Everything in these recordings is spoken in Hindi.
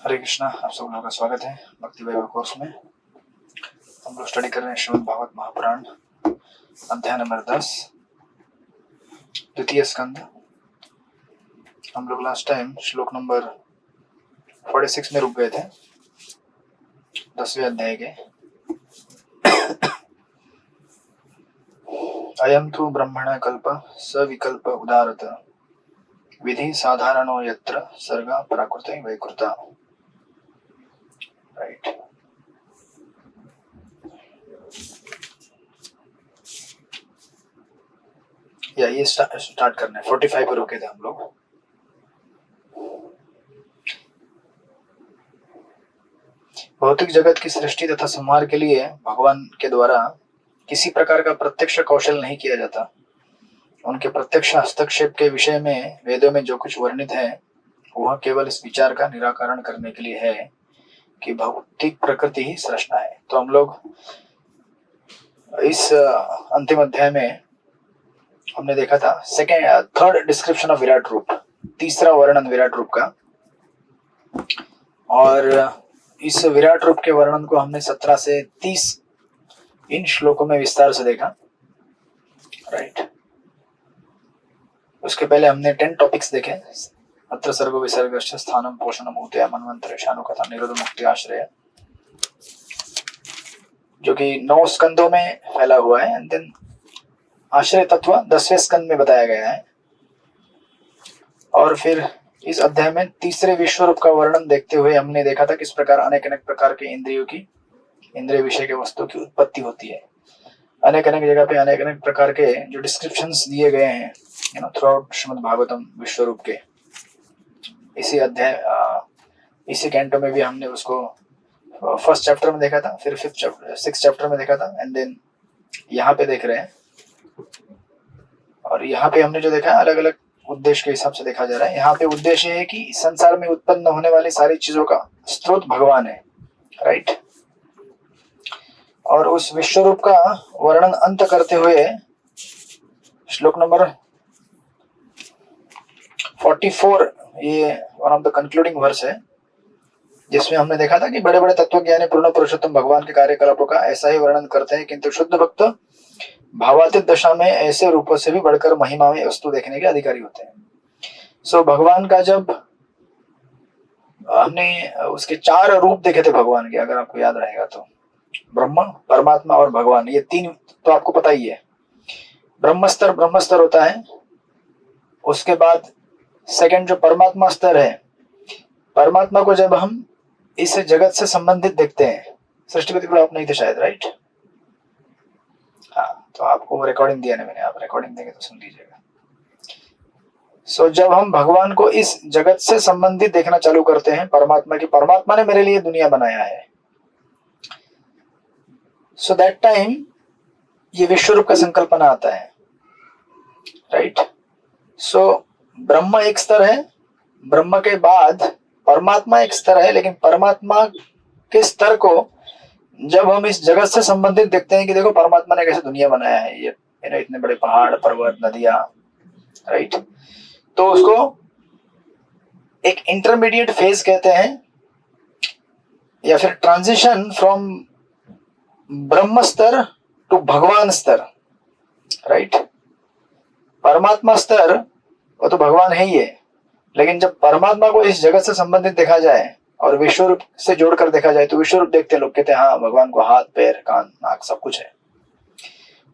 हरे कृष्णा। आप सब लोगों का स्वागत है भक्ति वैभव कोर्स में। हम लोग स्टडी कर रहे हैं श्रीमद् भागवत महापुराण अध्याय नंबर 10 द्वितीय स्कंद। हम लोग लास्ट टाइम श्लोक नंबर 46 में रुक गए थे 10वें अध्याय के। अयम तु ब्रह्मण कल्प सविकल्प उदारत विधि साधारणो यत्र सर्गा प्राकृते वैकृता। राइट। या ये स्टार्ट करना है। 45 पर रुके थे हम लोग। भौतिक जगत की सृष्टि तथा संहार के लिए भगवान के द्वारा किसी प्रकार का प्रत्यक्ष कौशल नहीं किया जाता। उनके प्रत्यक्ष हस्तक्षेप के विषय में वेदों में जो कुछ वर्णित है वह केवल इस विचार का निराकरण करने के लिए है कि भौतिक प्रकृति ही सृष्टा है। तो हम लोग इस अंतिम अध्याय में हमने देखा था थर्ड डिस्क्रिप्शन ऑफ विराट रूप, तीसरा वर्णन विराट रूप का। और इस विराट रूप के वर्णन को हमने 17 से 30 इन श्लोकों में विस्तार से देखा। राइट। उसके पहले हमने 10 टॉपिक्स देखे। अत्र सर्गो विसर्गश्च स्थानम पोषणम ऊतया मनवंतर शानु कथा निरोध मुक्ति आश्रय, जो कि 9 स्कंदों में फैला हुआ है। एंड देन आश्रय तत्व 10वें स्कंद में बताया गया है। और फिर इस अध्याय में तीसरे विश्व रूप का वर्णन देखते हुए हमने देखा था किस प्रकार अनेक अनेक प्रकार के इंद्रिय विषय के वस्तु की उत्पत्ति होती है। अनेक अनेक जगह पे अनेक अनेक प्रकार के जो डिस्क्रिप्शंस दिए गए हैं थ्रू आउट श्रीमद् भागवतम विश्व रूप के। इसी अध्याय इसी कैंटो में भी हमने उसको फर्स्ट चैप्टर में देखा था, फिर 6th चैप्टर में देखा था, एंड देन यहाँ पे देख रहे हैं। और यहाँ पे हमने जो देखा अलग अलग उद्देश्य के हिसाब से देखा जा रहा है। यहाँ पे उद्देश्य है कि संसार में उत्पन्न होने वाली सारी चीजों का स्रोत भगवान है। राइट। और उस विश्व रूप का वर्णन अंत करते हुए श्लोक नंबर 44 ये one of the concluding verse है, जिसमें हमने देखा था कि बड़े बड़े तत्वज्ञानी पूर्ण पुरुषोत्तम भगवान के कार्यकलापों का ऐसा ही वर्णन करते हैं, किंतु शुद्ध भक्त भावातीत दशा में ऐसे रूपों से भी बढ़कर महिमा में वस्तु देखने के अधिकारी होते हैं। सो भगवान का जब हमने उसके 4 रूप देखे थे भगवान के, अगर आपको याद रहेगा तो ब्रह्मा, परमात्मा और भगवान, ये 3 तो आपको पता ही है। ब्रह्म स्तर होता है। उसके बाद सेकंड जो परमात्मा स्तर है, परमात्मा को जब हम इस जगत से संबंधित देखते हैं, सृष्टिपति पर आप नहीं थे शायद। राइट। हाँ, तो आपको रिकॉर्डिंग दिया ना मैंने, आप रिकॉर्डिंग देंगे तो सुन लीजिएगा। सो जब हम भगवान को इस जगत से संबंधित देखना चालू करते हैं, परमात्मा ने मेरे लिए दुनिया बनाया है, सो दैट टाइम ये विश्व रूप का संकल्पना आता है। राइट। सो ब्रह्म एक स्तर है, ब्रह्म के बाद परमात्मा एक स्तर है, लेकिन परमात्मा के स्तर को जब हम इस जगत से संबंधित देखते हैं कि देखो परमात्मा ने कैसे दुनिया बनाया है, ये इतने बड़े पहाड़, पर्वत, नदियां। राइट। तो उसको एक इंटरमीडिएट फेज कहते हैं, या फिर ट्रांजिशन फ्रॉम ब्रह्म स्तर टू भगवान स्तर। राइट। परमात्मा स्तर वो तो भगवान है ही है, लेकिन जब परमात्मा को इस जगत से संबंधित देखा जाए और विश्व रूप से जोड़कर देखा जाए तो विश्व रूप देखते लोग कहते हैं हाँ भगवान को हाथ, पैर, कान, नाक सब कुछ है।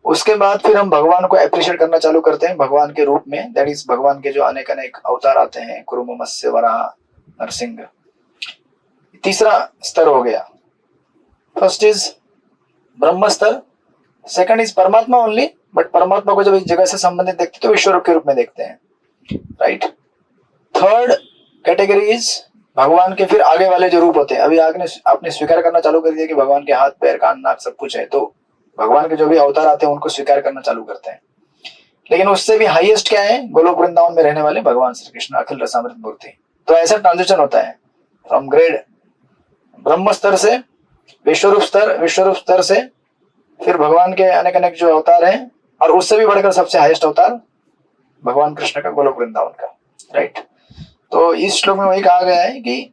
उसके बाद फिर हम भगवान को अप्रिशिएट करना चालू करते हैं भगवान के रूप में। दैट इज भगवान के जो अनेक अनेक अवतार आते हैं, कुरुम, मत्स्य, वराह, नरसिंह। तीसरा स्तर हो गया। फर्स्ट इज ब्रह्म स्तर, सेकंड इज परमात्मा ओनली, बट परमात्मा को जब इस जगह से संबंधित देखते तो विश्व रूप के रूप में देखते हैं। राइट। थर्ड कैटेगरी इज भगवान के फिर आगे वाले जो रूप होते हैं। अभी आपने स्वीकार करना चालू कर दिया कि भगवान के हाथ, पैर, कान, नाक सब कुछ है, तो भगवान के जो भी अवतार आते हैं उनको स्वीकार करना चालू करते हैं। लेकिन उससे भी हाईएस्ट क्या है? गोलोक वृंदावन में रहने वाले भगवान श्री कृष्ण अखिल रसामृत मूर्ति। तो ऐसा ट्रांजिशन होता है फ्रॉम ग्रेड ब्रह्म स्तर से विश्वरूप स्तर से फिर भगवान के अनेक अनेक जो अवतार हैं, और उससे भी बढ़कर सबसे हाईएस्ट अवतार भगवान कृष्ण का गोलोक वृंदावन का। राइट। तो इस श्लोक में वही कहा गया है कि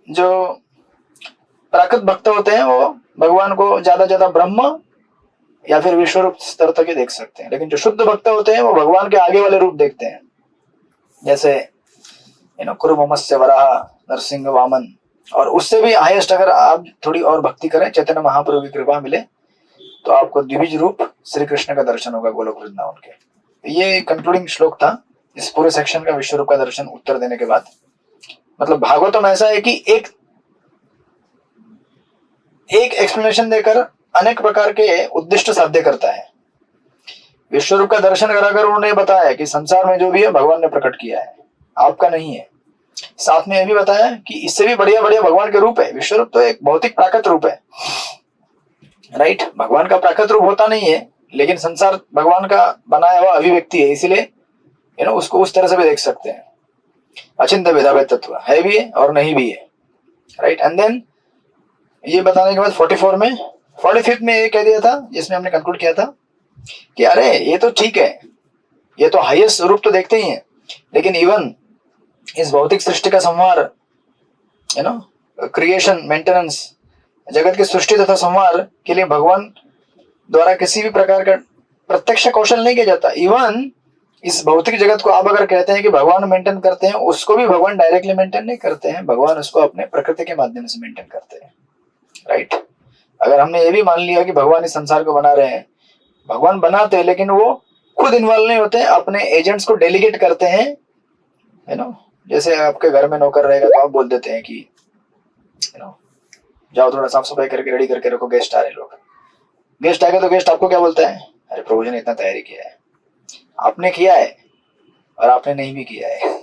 जो प्राकृत भक्त होते हैं वो भगवान को ज्यादा ब्रह्म या फिर विश्व रूप स्तर तक ही देख सकते हैं, लेकिन जो शुद्ध भक्त होते हैं वो भगवान के आगे वाले रूप देखते हैं, जैसे कुरुमत्स्य वराह, नरसिंह, वामन, और उससे भी हाईएस्ट अगर आप थोड़ी और भक्ति करें, चैतन्य महाप्रभु की कृपा मिले तो आपको द्विज रूप श्री कृष्ण का दर्शन होगा गोलोक वृंदावन के। ये कंक्लूडिंग श्लोक था इस पूरे सेक्शन का, विश्व रूप का दर्शन उत्तर देने के बाद। मतलब भागवतम ऐसा है कि एक एक्सप्लेनेशन देकर अनेक प्रकार के उद्दिष्ट साध्य करता है। विश्व रूप का दर्शन कराकर उन्होंने बताया कि संसार में जो भी है भगवान ने प्रकट किया है, आपका नहीं है। साथ में यह भी बताया कि इससे भी बढ़िया बढ़िया भगवान के रूप है। विश्व रूप तो एक भौतिक प्राकृत रूप है, राइट। भगवान का प्राकृत रूप होता नहीं है, लेकिन संसार भगवान का बनाया हुआ अभिव्यक्ति है, इसीलिए उसको उस तरह से भी देख सकते हैं। अचिंत्य भेदाभेद तत्व है भी है और नहीं भी है, राइट। एंड देन ये बताने के बाद 45 में ये कह दिया था, जिसमें हमने कंक्लूड किया था कि अरे ये तो ठीक है, ये तो हाईएस्ट रूप तो देखते ही हैं, लेकिन इवन इस भौतिक सृष्टि का संहार, क्रिएशन, मेंटेनेंस, जगत की सृष्टि तथा संहार के लिए भगवान द्वारा किसी भी प्रकार का प्रत्यक्ष कौशल नहीं किया जाता। इवन इस भौतिक जगत को आप अगर कहते हैं कि भगवान मेंटेन करते हैं, उसको भी भगवान डायरेक्टली मेंटेन नहीं करते हैं, भगवान उसको अपने प्रकृति के माध्यम से मेंटेन करते हैं, राइट। अगर हमने ये भी मान लिया कि भगवान इस संसार को बना रहे हैं, भगवान बनाते हैं लेकिन वो खुद इन्वॉल्व नहीं होते, अपने एजेंट्स को डेलीगेट करते हैं, जैसे आपके घर में नौकर रहेगा तो आप बोल देते हैं कि जाओ थोड़ा साफ सफाई करके रेडी करके रखो, गेस्ट आ रहे लोग। गेस्ट आ गए तो गेस्ट आपको क्या बोलता है, अरे प्रभु जी ने इतना तैयारी किया है। आपने किया है और आपने नहीं भी किया है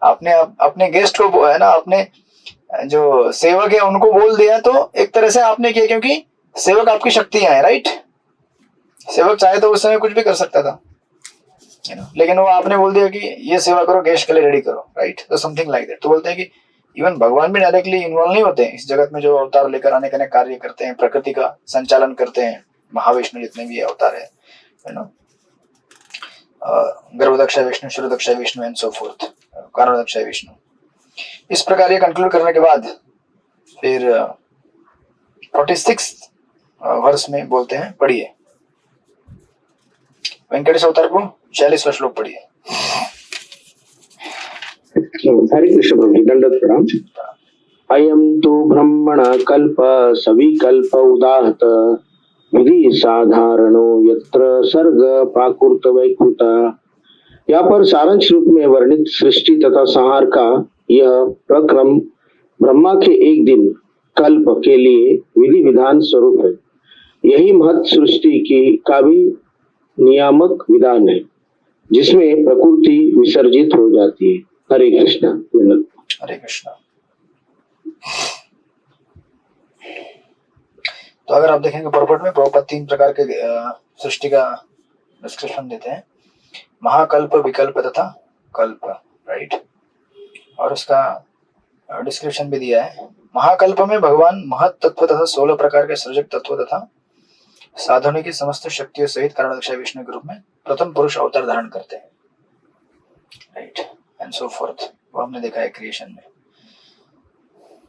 आपने अपने गेस्ट को अपने जो सेवक है उनको बोल दिया तो एक तरह से आपने किया, क्योंकि सेवक आपकी शक्तियां हैं, राइट। सेवक चाहे तो उस समय कुछ भी कर सकता था, लेकिन वो आपने बोल दिया कि ये सेवा करो, गेस्ट के लिए रेडी करो, राइट। तो समथिंग लाइक दैट। तो बोलते हैं कि इवन भगवान भी डायरेक्टली इन्वॉल्व नहीं होते हैं इस जगत में, जो अवतार लेकर अनेक अनेक कार्य करते हैं, प्रकृति का संचालन करते हैं, महाविष्णु जितने भी अवतार है, Garbhadaksha Vishnu, Kshuradaksha Vishnu and so forth, Karanadaksha Vishnu. इस प्रकार ये कंक्लूड करने के बाद फिर 46 वर्ष में बोलते हैं, पढ़िए वेंकटेश अवतार को 46वां श्लोक पढ़िए। हरे कृष्ण प्रभु, दंडवत प्रणाम। अयम तो ब्रह्मण कल्प सविकल्प उदाहत विधि साधारणो यत्र सर्ग प्राकृत वैकृत। यहाँ पर सारांश रूप में वर्णित सृष्टि तथा संहार का यह प्रक्रम ब्रह्मा के एक दिन कल्प के लिए विधि विधान स्वरूप है। यही महत सृष्टि की का भी नियामक विधान है, जिसमें प्रकृति विसर्जित हो जाती है। हरे कृष्णा। हरे कृष्णा। तो अगर आप देखेंगे पॉपट में प्रभुपाद 3 प्रकार के सृष्टि का डिस्क्रिप्शन देते हैं, महाकल्प, विकल्प तथा कल्प, राइट। और उसका डिस्क्रिप्शन भी दिया है। महाकल्प में भगवान महत तत्व तथा 16 प्रकार के सृजक तत्व तथा साधनों की समस्त शक्तियों सहित कारणदक्ष विष्णु के रूप में प्रथम पुरुष अवतार धारण करते हैं, राइट, एंड सो फोर्थ। वो हमने देखा है क्रिएशन में।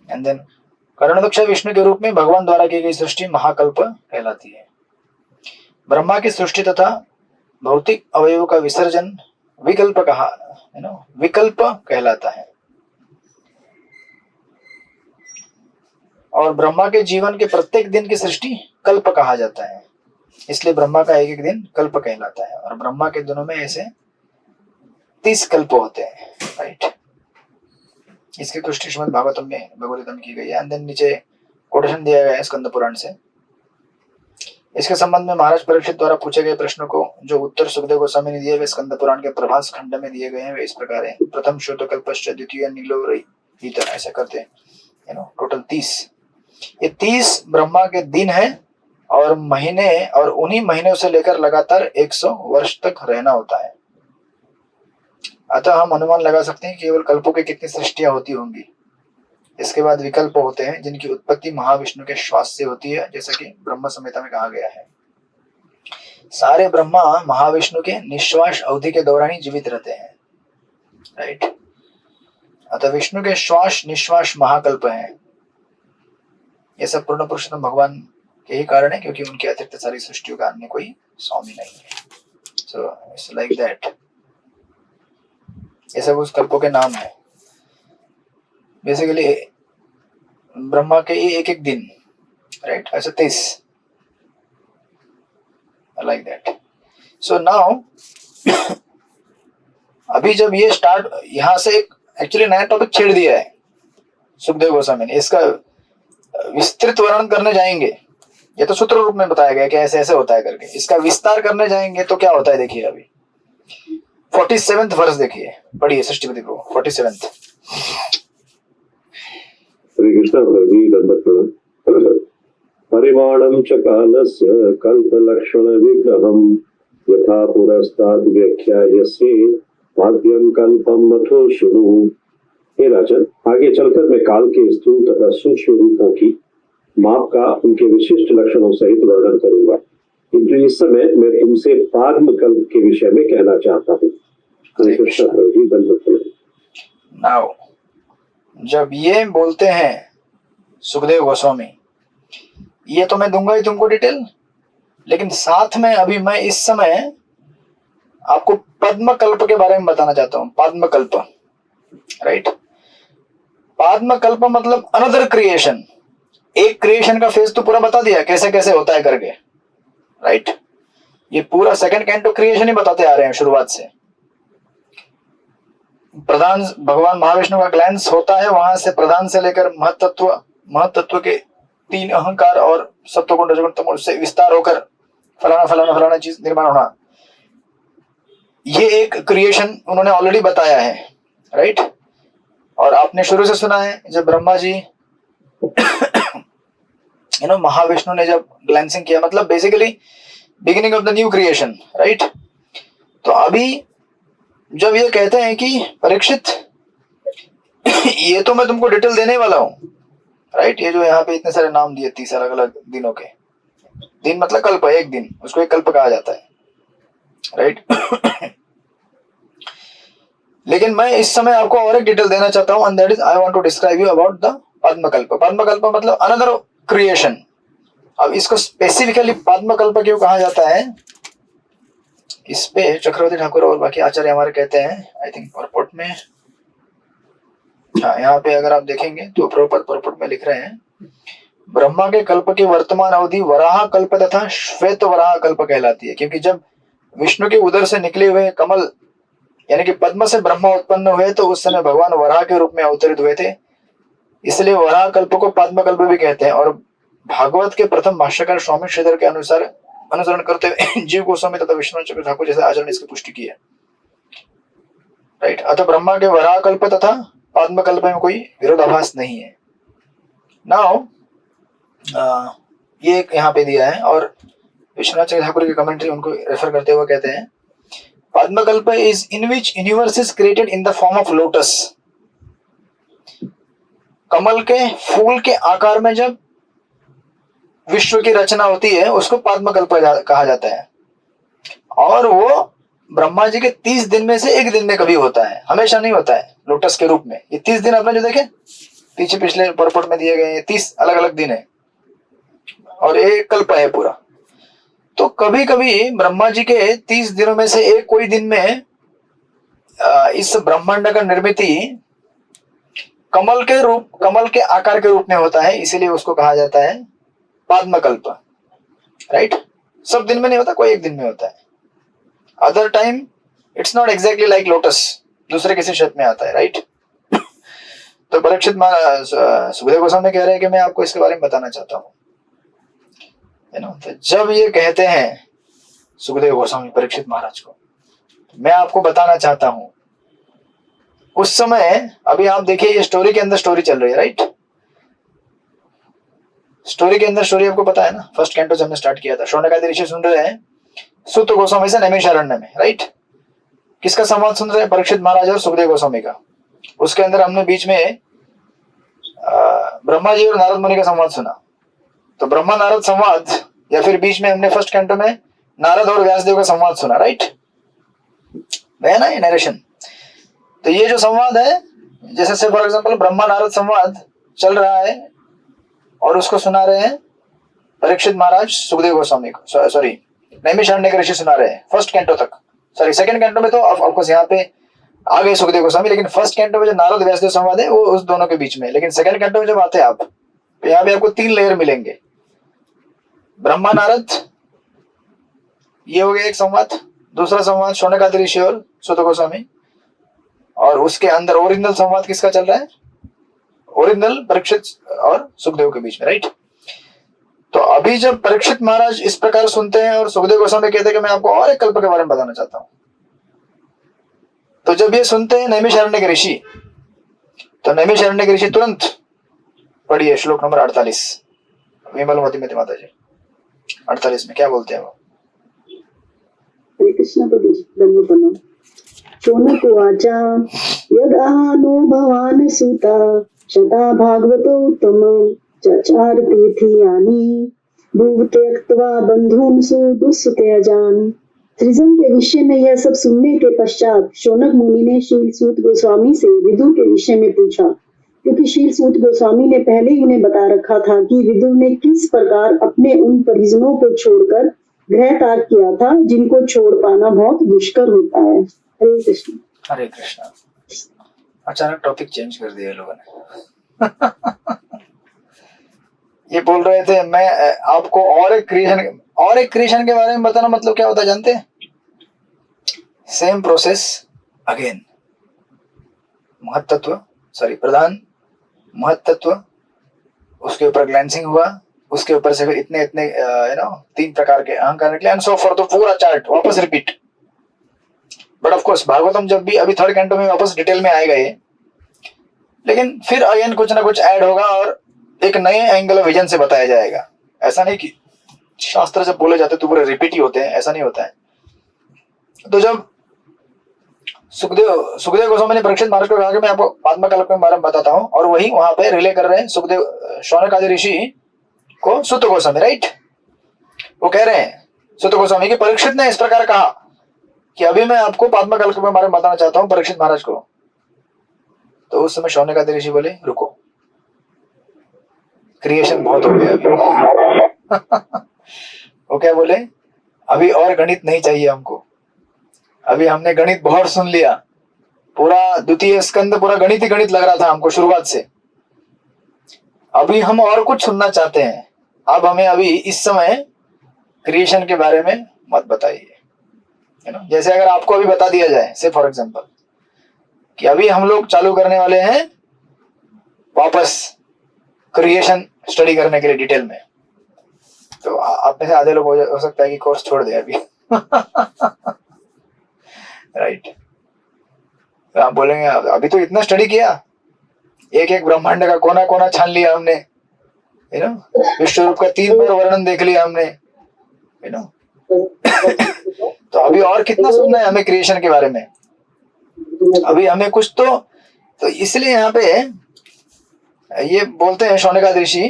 एंड देन कारणदक्ष विष्णु के रूप में भगवान द्वारा की गई सृष्टि महाकल्प कहलाती है। ब्रह्मा की सृष्टि तथा भौतिक अवयवों का विसर्जन विकल्प विकल्प कहलाता है। और ब्रह्मा के जीवन के प्रत्येक दिन की सृष्टि कल्प कहा जाता है, इसलिए ब्रह्मा का एक एक दिन कल्प कहलाता है। और ब्रह्मा के दिनों में ऐसे 30 कल्प होते हैं, राइट। इसकी पुष्टि श्रीमद् भागवतम में भगवद्गीता की गई है। एंड देन नीचे कोटेशन दिया गया है स्कंद पुराण से। इसके संबंध में महाराज परीक्षित द्वारा पूछे गए प्रश्नों को जो उत्तर सुखदेव गोस्वामी ने दिए वे स्कंद पुराण के प्रभास खंड में दिए गए हैं। वे इस प्रकार है। प्रथम श्वेतकल्पश्च, द्वितीय नीलोरहित, ऐसा करते हैं, टोटल 30। ये 30 ब्रह्मा के दिन है और महीने, और उन्हीं महीनों से लेकर लगातार 100 वर्ष तक रहना होता है। अतः हम अनुमान लगा सकते हैं केवल कल्पों की कितनी सृष्टियां होती होंगी। इसके बाद विकल्प होते हैं जिनकी उत्पत्ति महाविष्णु के श्वास से होती है, जैसा कि ब्रह्म संहिता में कहा गया है। सारे ब्रह्मा महाविष्णु के निश्वास अवधि के दौरान ही जीवित रहते हैं, राइट। अतः विष्णु के श्वास निश्वास महाकल्प हैं। ये सब पूर्ण पुरुषोत्तम भगवान के ही कारण है, क्योंकि उनके अतिरिक्त सारी सृष्टियों का अन्य कोई स्वामी नहीं है। So it's like that. ये सब उस कल्पों के नाम है। बेसिकली ब्रह्मा के एक एक दिन, राइट, ऐसे 30 लाइक दैट। सो नाउ अभी जब ये स्टार्ट, यहां से एक एक्चुअली नया टॉपिक छेड़ दिया है सुखदेव गोस्वामी ने। इसका विस्तृत वर्णन करने जाएंगे, ये तो सूत्र रूप में बताया गया कि ऐसे ऐसे होता है करके। इसका विस्तार करने जाएंगे तो क्या होता है देखिए। अभी 47th वर्ष देखिए, पढ़िए सृष्टिपति को 47th। हरे कृष्ण प्रभु दंडवत प्रणाम। परिमाणं च कालस्य कल्पलक्षण विग्रहं यथा पुरस्ताद् व्याख्यायसे भाग्यं कल्पं मथो शृणु। हे राजन, आगे चलकर मैं काल के स्थूल तथा सूक्ष्म रूपों की माप का उनके विशिष्ट लक्षणों सहित वर्णन करूंगा, किंतु इस समय मैं तुमसे पाद्म कल्प के विषय में कहना चाहता हूँ। हरे कृष्ण प्रभु दंडवत प्रणाम। नाउ जब ये बोलते हैं सुखदेव गोस्वामी, ये तो मैं दूंगा ही तुमको डिटेल, लेकिन साथ में अभी मैं इस समय आपको पद्म कल्प के बारे में बताना चाहता हूं। पद्म कल्प, राइट। पद्म कल्प मतलब अनदर क्रिएशन। एक क्रिएशन का फेज तो पूरा बता दिया कैसे कैसे होता है करके, राइट। ये पूरा सेकंड कैंटो क्रिएशन ही बताते आ रहे हैं शुरुआत से। प्रधान भगवान महाविष्णु का ग्लैंस होता है, वहां से प्रधान से लेकर महतत्व के 3 अहंकार और सत्वगुण रजोगुण तमोगुण से विस्तार होकर फलाना फलाना फलाना चीज निर्माण होना। ये एक क्रिएशन उन्होंने ऑलरेडी बताया है, राइट। और आपने शुरू से सुना है जब ब्रह्मा जी महाविष्णु ने जब ग्लैंसिंग किया, मतलब basically beginning of the new creation, right. तो अभी जब ये कहते हैं कि परीक्षित ये तो मैं तुमको डिटेल देने वाला हूं, राइट। ये जो यहाँ पे इतने सारे नाम दिए 30 अलग अलग दिनों के, दिन मतलब कल्प है, एक दिन, उसको एक कल्प कहा जाता है, राइट। लेकिन मैं इस समय आपको और एक डिटेल देना चाहता हूं, and that is I want to describe you about the Padmakalpa. Padmakalpa मतलब अनदर क्रिएशन। अब इसको स्पेसिफिकली पद्मकल्प क्यों कहा जाता है, इस पे चक्रवर्ती ठाकुर और बाकी आचार्य हमारे कहते हैं, आई थिंक परपोर्ट में, हाँ यहाँ पे अगर आप देखेंगे तो परपोर्ट में लिख रहे हैं, ब्रह्मा के कल्प की वर्तमान अवधि वराह कल्प तथा श्वेत वराह कल्प कहलाती है। क्योंकि जब विष्णु के उदर से निकले हुए कमल यानी कि पद्म से ब्रह्मा उत्पन्न हुए तो उस समय भगवान वराह के रूप में अवतरित हुए थे, इसलिए वराह कल्प को पद्म कल्प भी कहते हैं। और भागवत के प्रथम भाष्यकार स्वामी श्रीधर के अनुसार अनुसरण करते हुए जीव गोस्वामी तथा विष्णु चक्र ठाकुर जैसे आचार्य ने इसकी पुष्टि की है, राइट। अतः ब्रह्मा के वराह कल्प तथा पद्म कल्प में कोई विरोधाभास नहीं है। नाउ ये यहाँ पे दिया है, और विश्वनाथ चक्र ठाकुर की कमेंट्री उनको रेफर करते हुए कहते हैं, पद्मकल्प is in which universe is created in the form of lotus। कमल के फूल के आकार में जब विश्व की रचना होती है उसको पद्मकल्प कहा जाता है। और वो ब्रह्मा जी के 30 दिन में से एक दिन में कभी होता है, हमेशा नहीं होता है लोटस के रूप में। ये 30 दिन आपने जो देखे पीछे पिछले परपोर्ट में दिए गए 30 अलग अलग दिन है, और एक कल्प है पूरा। तो कभी कभी ब्रह्मा जी के 30 दिनों में से एक कोई दिन में इस ब्रह्मांड का निर्मिति कमल के आकार के रूप में होता है, इसीलिए उसको कहा जाता है पद्मकल्प, राइट। सब दिन में नहीं होता, कोई एक दिन में होता है। Other time it's not exactly like lotus, दूसरे किसी क्षेत्र में आता है, राइट। तो परीक्षित सुखदेव गोस्वामी कह रहे हैं कि मैं आपको इसके बारे में बताना चाहता हूँ, तो जब ये कहते हैं सुखदेव गोस्वामी परीक्षित महाराज को, मैं आपको बताना चाहता हूं, उस समय अभी आप देखिए ये स्टोरी के अंदर स्टोरी चल रही है, राइट। स्टोरी के अंदर स्टोरी आपको पता है ना, फर्स्ट कैंटो जब हमने स्टार्ट किया था, शौनकादि ऋषि सुन रहे हैं सुत गोस्वामी से नैमिषारण्य में, राइट। किसका संवाद सुन रहे हैं, परीक्षित महाराज और सुखदेव गोस्वामी का। उसके अंदर हमने बीच में ब्रह्मा जी और नारद मुनि का संवाद सुना। तो ब्रह्मा नारद संवाद, या फिर बीच में हमने फर्स्ट कैंटो में नारद और व्यासदेव का संवाद सुना, राइट। है ना ये नरेशन। तो ये जो संवाद है जैसे से फॉर एग्जाम्पल ब्रह्मा नारद संवाद चल रहा है और उसको सुना रहे हैं परीक्षित महाराज सुखदेव गोस्वामी को, सॉरी नैमिषारण्य के ऋषि सुना रहे हैं फर्स्ट कैंटो तक, सॉरी सेकंड कैंटो में तो ऑफकोर्स यहाँ पे आ गए सुखदेव गोस्वामी, लेकिन फर्स्ट कैंटो में जो नारद व्यासदेव संवाद है वो उस दोनों के बीच में, लेकिन सेकंड कैंटो में जब आते हैं आप तो यहाँ पे आपको 3 लेयर मिलेंगे। ब्रह्मा नारद ये हो गया एक संवाद, दूसरा संवाद शौनकादि ऋषि और सुत गोस्वामी, और उसके अंदर ओरिजिनल संवाद किसका चल रहा है, ओरिजिनल परीक्षित और सुखदेव के बीच में, राइट। तो अभी जब परीक्षित महाराज इस प्रकार सुनते हैं और सुखदेव गोस्वामी कहते हैं कि मैं आपको और एक कल्प के बारे में बताना चाहता हूं, तो जब ये सुनते हैं नैमिषारण्य के ऋषि, तो नैमिषारण्य के ऋषि तुरंत पढ़िए श्लोक नंबर 48 विमलवती में माता जी 48 में क्या बोलते हैं वो। हरे कृष्ण प्रभु ब्रह्मपन्नम शौनक उवाचा यदहानो भवान् सुता शता भागवतो उत्तमं चचार तीर्थयानि भुव त्यक्त्वा बंधून् सुदुस्त्यजान्। सृजन के विषय में यह सब सुनने के पश्चात शौनक मुनि ने शील सूत गोस्वामी से विदुर के विषय में पूछा, क्योंकि शील सूत गोस्वामी ने पहले ही उन्हें बता रखा था कि विदुर ने किस प्रकार अपने उन परिजनों को छोड़कर गृह त्याग किया था जिनको छोड़ पाना बहुत दुष्कर होता है। हरे कृष्ण। हरे कृष्ण। अचानक टॉपिक चेंज कर दिया लोगों ने। ये बोल रहे थे मैं आपको और एक क्रिएशन के बारे में बताना, मतलब क्या होता है जानते हैं? सेम प्रोसेस अगेन, महत्त्व सॉरी प्रधान महत्त्व, उसके ऊपर ग्लैंसिंग हुआ, उसके ऊपर से फिर इतने 3 प्रकार के अहंकार निकले एंड सो फॉर, तो पूरा चार्ट वापस repeat. But of course Bhagavatam जब भी अभी थर्ड कैंटो में वापस डिटेल में आएगा ये, लेकिन फिर अगेन कुछ ना कुछ ऐड होगा और एक नए एंगल ऑफ विजन से बताया जाएगा। ऐसा नहीं कि शास्त्र जब बोले जाते तो पूरे रिपीट ही होते हैं, ऐसा नहीं होता है। तो जब सुखदेव गोस्वामी ने परीक्षित महाराज को कहा कि मैं आपको पाद्मा कल्प के बारे में बताता हूं, और वही वहां पे रिले कर रहे हैं सुखदेव शौनक आदि ऋषि को सुत गोस्वामी, राइट। वो कह रहे हैं सुत गोस्वामी की परीक्षित ने इस प्रकार कहा कि अभी मैं आपको पाद्मा कल्प के बारे में बताना चाहता हूं परीक्षित महाराज को। तो उस समय शौनक आदि ऋषि बोले रुको, क्रिएशन बहुत हो गया अभी। वो क्या बोले, अभी और गणित नहीं चाहिए हमको, अभी हमने गणित बहुत सुन लिया, पूरा द्वितीय स्कंद पूरा गणित ही गणित लग रहा था हमको शुरुआत से, अभी हम और कुछ सुनना चाहते हैं। अब हमें अभी इस समय क्रिएशन के बारे में मत बताइए, है ना। जैसे अगर आपको अभी बता दिया जाए से फॉर एग्जांपल कि अभी हम लोग चालू करने वाले हैं वापस क्रिएशन स्टडी करने के लिए डिटेल में, तो आप में से आधे लोग हो सकता है कि कोर्स छोड़ दे अभी। राइट। तो आप बोलेंगे अभी तो इतना स्टडी किया, एक एक ब्रह्मांड का कोना कोना छान लिया हमने, यू नो, विश्व रूप का 3 बार वर्णन देख लिया हमने, यू नो। तो अभी और कितना सुनना है हमें क्रिएशन के बारे में, अभी हमें कुछ तो इसलिए यहाँ पे ये बोलते हैं शौनकादि ऋषि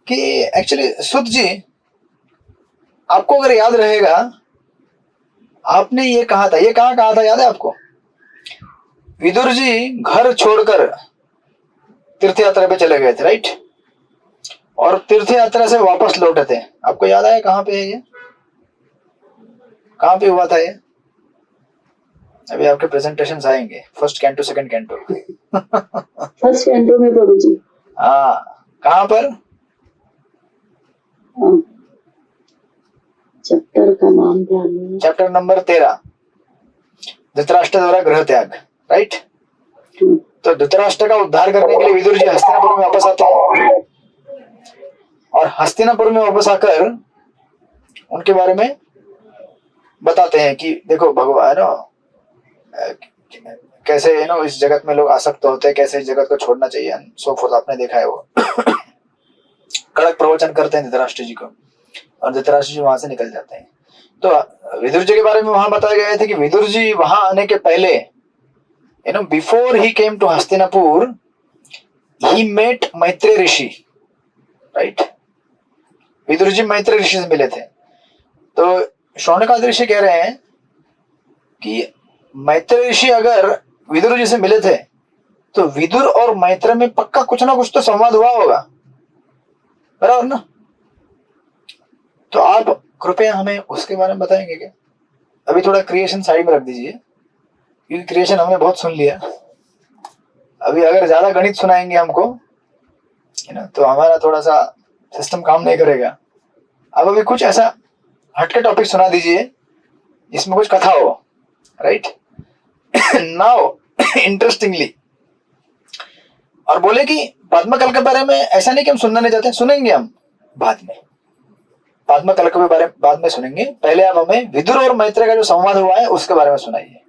कि एक्चुअली सुत जी, आपको अगर याद रहेगा आपने ये कहा था, ये कहा था याद है आपको? विदुर जी घर छोड़कर तीर्थ यात्रा पे चले गए थे, राइट। और तीर्थ यात्रा से वापस लौटे थे, आपको याद आया कहाँ पे है ये, कहाँ पे हुआ था ये? अभी आपके प्रेजेंटेशंस आएंगे, first canto second canto. First canto में प्रभु जी। हाँ, कहाँ पर? चैप्टर का नाम ध्यान नहीं है। चैप्टर नंबर 13, धृतराष्ट्र द्वारा गृह त्याग, राइट। तो धृतराष्ट्र का उद्धार करने के लिए विदुर जी हस्तिनापुर में वापस आते हैं, और हस्तिनापुर में वापस आकर उनके बारे में बताते हैं कि देखो भगवान कैसे इस जगत में लोग आसक्त होते हैं, कैसे इस जगत को छोड़ना चाहिए, सो फोर्थ। आपने देखा है वो कड़क प्रवचन करते हैं धृतराष्ट्र जी को, और धृतराष्ट्र जी वहां से निकल जाते हैं। तो विदुर जी के बारे में वहां बताया गया था कि विदुर जी वहां आने के पहले, before he came to Hastinapur, he met Maitreya Rishi, right. Vidura ji Maitreya Rishi से मिले थे। तो शौनकादि ऋषि कह रहे हैं कि मैत्रेय ऋषि अगर विदुर जी से मिले थे तो विदुर और मैत्र में पक्का कुछ ना कुछ तो संवाद हुआ होगा, बराबर ना? तो आप कृपया हमें उसके बारे में बताएंगे क्या? अभी थोड़ा क्रिएशन साइड में रख दीजिए, क्योंकि क्रिएशन हमने बहुत सुन लिया। अभी अगर ज्यादा गणित सुनाएंगे हमको, है ना, तो हमारा थोड़ा सा सिस्टम काम नहीं करेगा। अब अभी कुछ ऐसा हटके टॉपिक सुना दीजिए जिसमें कुछ कथा हो, राइट? नाउ इंटरेस्टिंगली, और बोले कि पद्मकल के बारे में ऐसा नहीं कि हम सुनना नहीं चाहते, सुनेंगे हम बाद में, पद्मकल के बारे में बाद में सुनेंगे। पहले आप हमें विदुर और मैत्रेय का जो संवाद हुआ है उसके बारे में सुनाइए।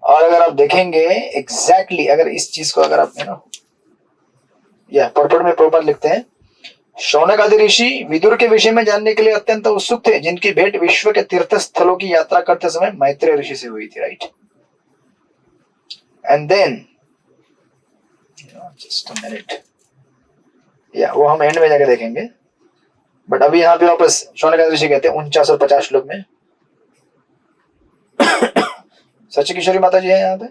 और अगर आप देखेंगे एग्जैक्टली, अगर इस चीज को अगर आप या पर्पट में प्रॉपर लिखते हैं, शौनक आदि ऋषि विदुर के विषय में जानने के लिए अत्यंत उत्सुक थे, जिनकी भेंट विश्व के तीर्थ स्थलों की यात्रा करते समय मैत्रेय ऋषि से हुई थी, right? And then just a minute, या वो हम एंड में जाके देखेंगे, बट अभी यहाँ पे वापस शौनक आदि ऋषि कहते हैं 49 और 50 श्लोक में। सच किशोरी माता जी है यहाँ पे,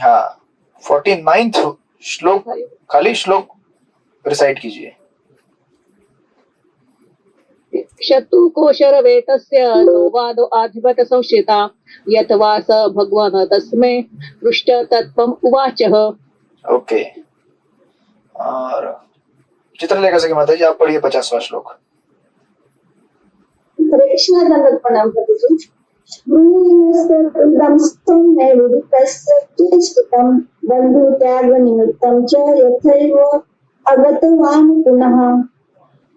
हाँ, 49th श्लोक, खाली श्लोक रिसाइट कीजिए। शत्रुकोशरवेतस्य संवादो आधिपत संशिता यत वा स भगवान् तस्मै पृष्ठ तत्त्वम् उवाचः। ओके, और चित्रलेखा से माता जी आप पढ़िए 50वां श्लोक। हरे कृष्णा, दंडवत प्रणाम करते जी। बंधु त्याग निमित्तम च यथैव अगतवान् पुनः।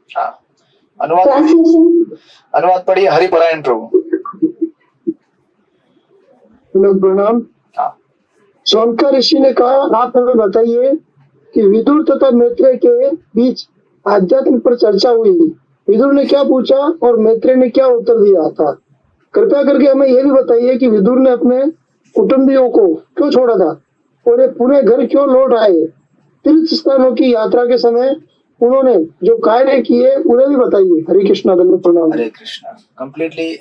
हाँ, अनुवाद ट्रांसलेशन, अनुवाद पढ़िए हरिपरायण प्रभु। प्रणाम। हाँ, शौनका ऋषि ने कहा, आप हमें बताइए कि विदुर तथा मैत्रेय के बीच आध्यात्म पर चर्चा हुई, विदुर ने क्या पूछा और मैत्रेय ने क्या उत्तर दिया था। कृपया करके हमें यह भी बताइए कि विदुर ने अपने कुटुंबियों को क्यों छोड़ा था और ये पूरे घर क्यों लौट आए। तीर्थ स्थानों की यात्रा के समय उन्होंने जो कार्य किए उन्हें भी बताइए। हरे कृष्णा, दंडवत प्रणाम। हरे कृष्णा। कंप्लीटली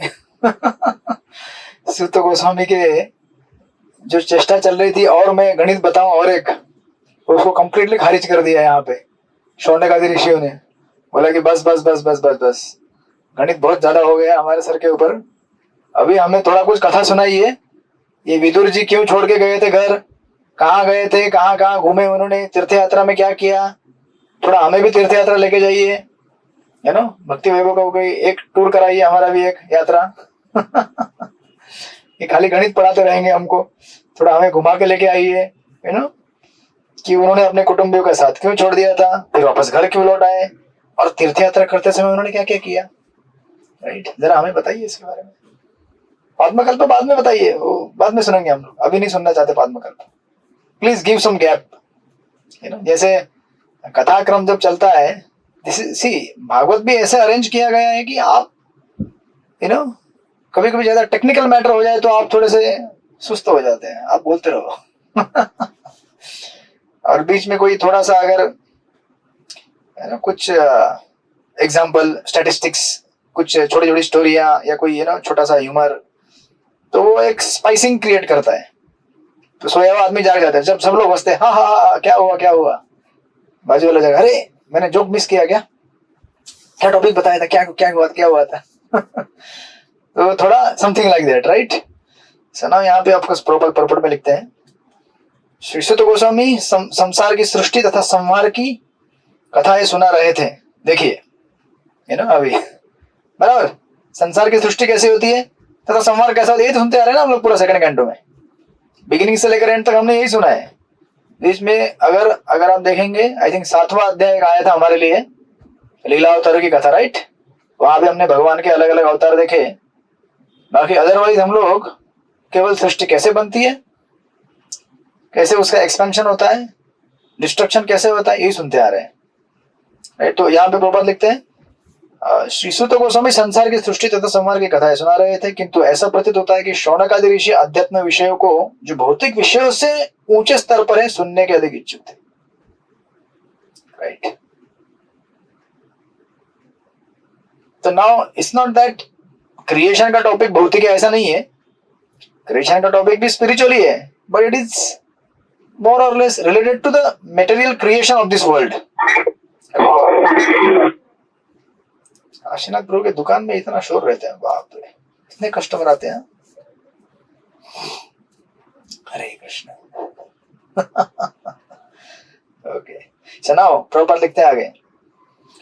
सूत गोस्वामी के जो चेष्टा चल रही थी और मैं गणित बताऊं और एक, उसको कंप्लीटली खारिज कर दिया यहाँ पे शौनक आदि ऋषियों ने। बोला कि बस बस बस बस बस बस, गणित बहुत ज्यादा हो गया हमारे सर के ऊपर, अभी हमें थोड़ा कुछ कथा सुनाइए। ये विदुर जी क्यों छोड़ के गए थे घर, कहाँ गए थे, कहाँ कहाँ घूमे उन्होंने, तीर्थ यात्रा में क्या किया, थोड़ा हमें भी तीर्थ यात्रा लेके जाइए, है ना, भक्ति वैभव का कोई एक टूर कराइए, हमारा भी एक यात्रा। ये खाली गणित पढ़ाते रहेंगे हमको, थोड़ा हमें घुमा के लेके आइए, है ना, कि उन्होंने अपने कुटुंबियों के साथ क्यों छोड़ दिया था, फिर वापस घर क्यों लौट आए, और तीर्थ यात्रा करते समय उन्होंने क्या क्या किया, राइट? जरा हमें बताइए इसके बारे में। पद्मकल्प बाद में बताइए, वो बाद में सुनेंगे हम लोग, अभी नहीं सुनना चाहते Padmakalpa. Please give some gap, you know, जैसे कथा क्रम जब चलता है, सी भागवत भी ऐसे अरेंज किया गया है कि आप, यू नो, कभी कभी ज्यादा टेक्निकल मैटर हो जाए तो आप थोड़े से सुस्त हो जाते हैं, आप बोलते रहो। और बीच में कोई थोड़ा सा अगर, है ना, कुछ एग्जाम्पल, स्टैटिस्टिक्स, कुछ छोटी छोटी स्टोरियां या कोई, है ना, छोटा सा ह्यूमर, तो वो एक स्पाइसिंग क्रिएट करता है, तो सोया हुआ आदमी जाग जाता है। जब सब लोग हंसते हैं, हाँ हाँ हाँ क्या हुआ क्या हुआ, बाजू वाला जगह, अरे मैंने जोक मिस किया क्या, क्या टॉपिक बताया था, क्या हुआ था। तो थोड़ा something like that, right? So now यहाँ पे आपको प्रॉपर पर्पट में लिखते हैं, श्री सुत गोस्वामी संसार की सृष्टि तथा संहार की कथाएं सुना रहे थे। देखिए, है ना, अभी बराबर संसार की सृष्टि कैसे होती है तथा संहार कैसा होता है, ये तो सुनते आ रहे हैं ना हम लोग पूरा सेकंड कैंटो में, बिगिनिंग से लेकर एंड तक हमने यही सुना है। इसमें अगर आप देखेंगे, आई थिंक 7वां अध्याय आया था हमारे लिए, लीला अवतारों की कथा, राइट? वहां पे हमने भगवान के अलग अलग अवतार देखे। बाकी अदरवाइज हम लोग केवल सृष्टि कैसे बनती है, कैसे उसका एक्सपेंशन होता है, डिस्ट्रक्शन कैसे होता है, यही सुनते आ रहे हैं, राइट? तो यहाँ पे प्रॉपर लिखते हैं, श्री सुत गोस्वामी संसार की सृष्टि तथा संहार की कथाएं सुना रहे थे, किंतु ऐसा प्रतीत होता है कि शौनक आदि ऋषि अध्यात्म विषयों को जो भौतिक विषयों से ऊंचे स्तर पर है सुनने के अधिक इच्छुक थे, राइट? तो now it's not that creation का टॉपिक भौतिक है, ऐसा नहीं है, क्रिएशन का टॉपिक भी स्पिरिचुअली है, but it is more or less related to the material creation of this world. Kashinath Prabhu के दुकान में इतना शोर रहता है, बाप रे, इतने कस्टमर आते हैं। हरे कृष्ण। ओके, सुनाओ, प्रभुपाद लिखते हैं आगे,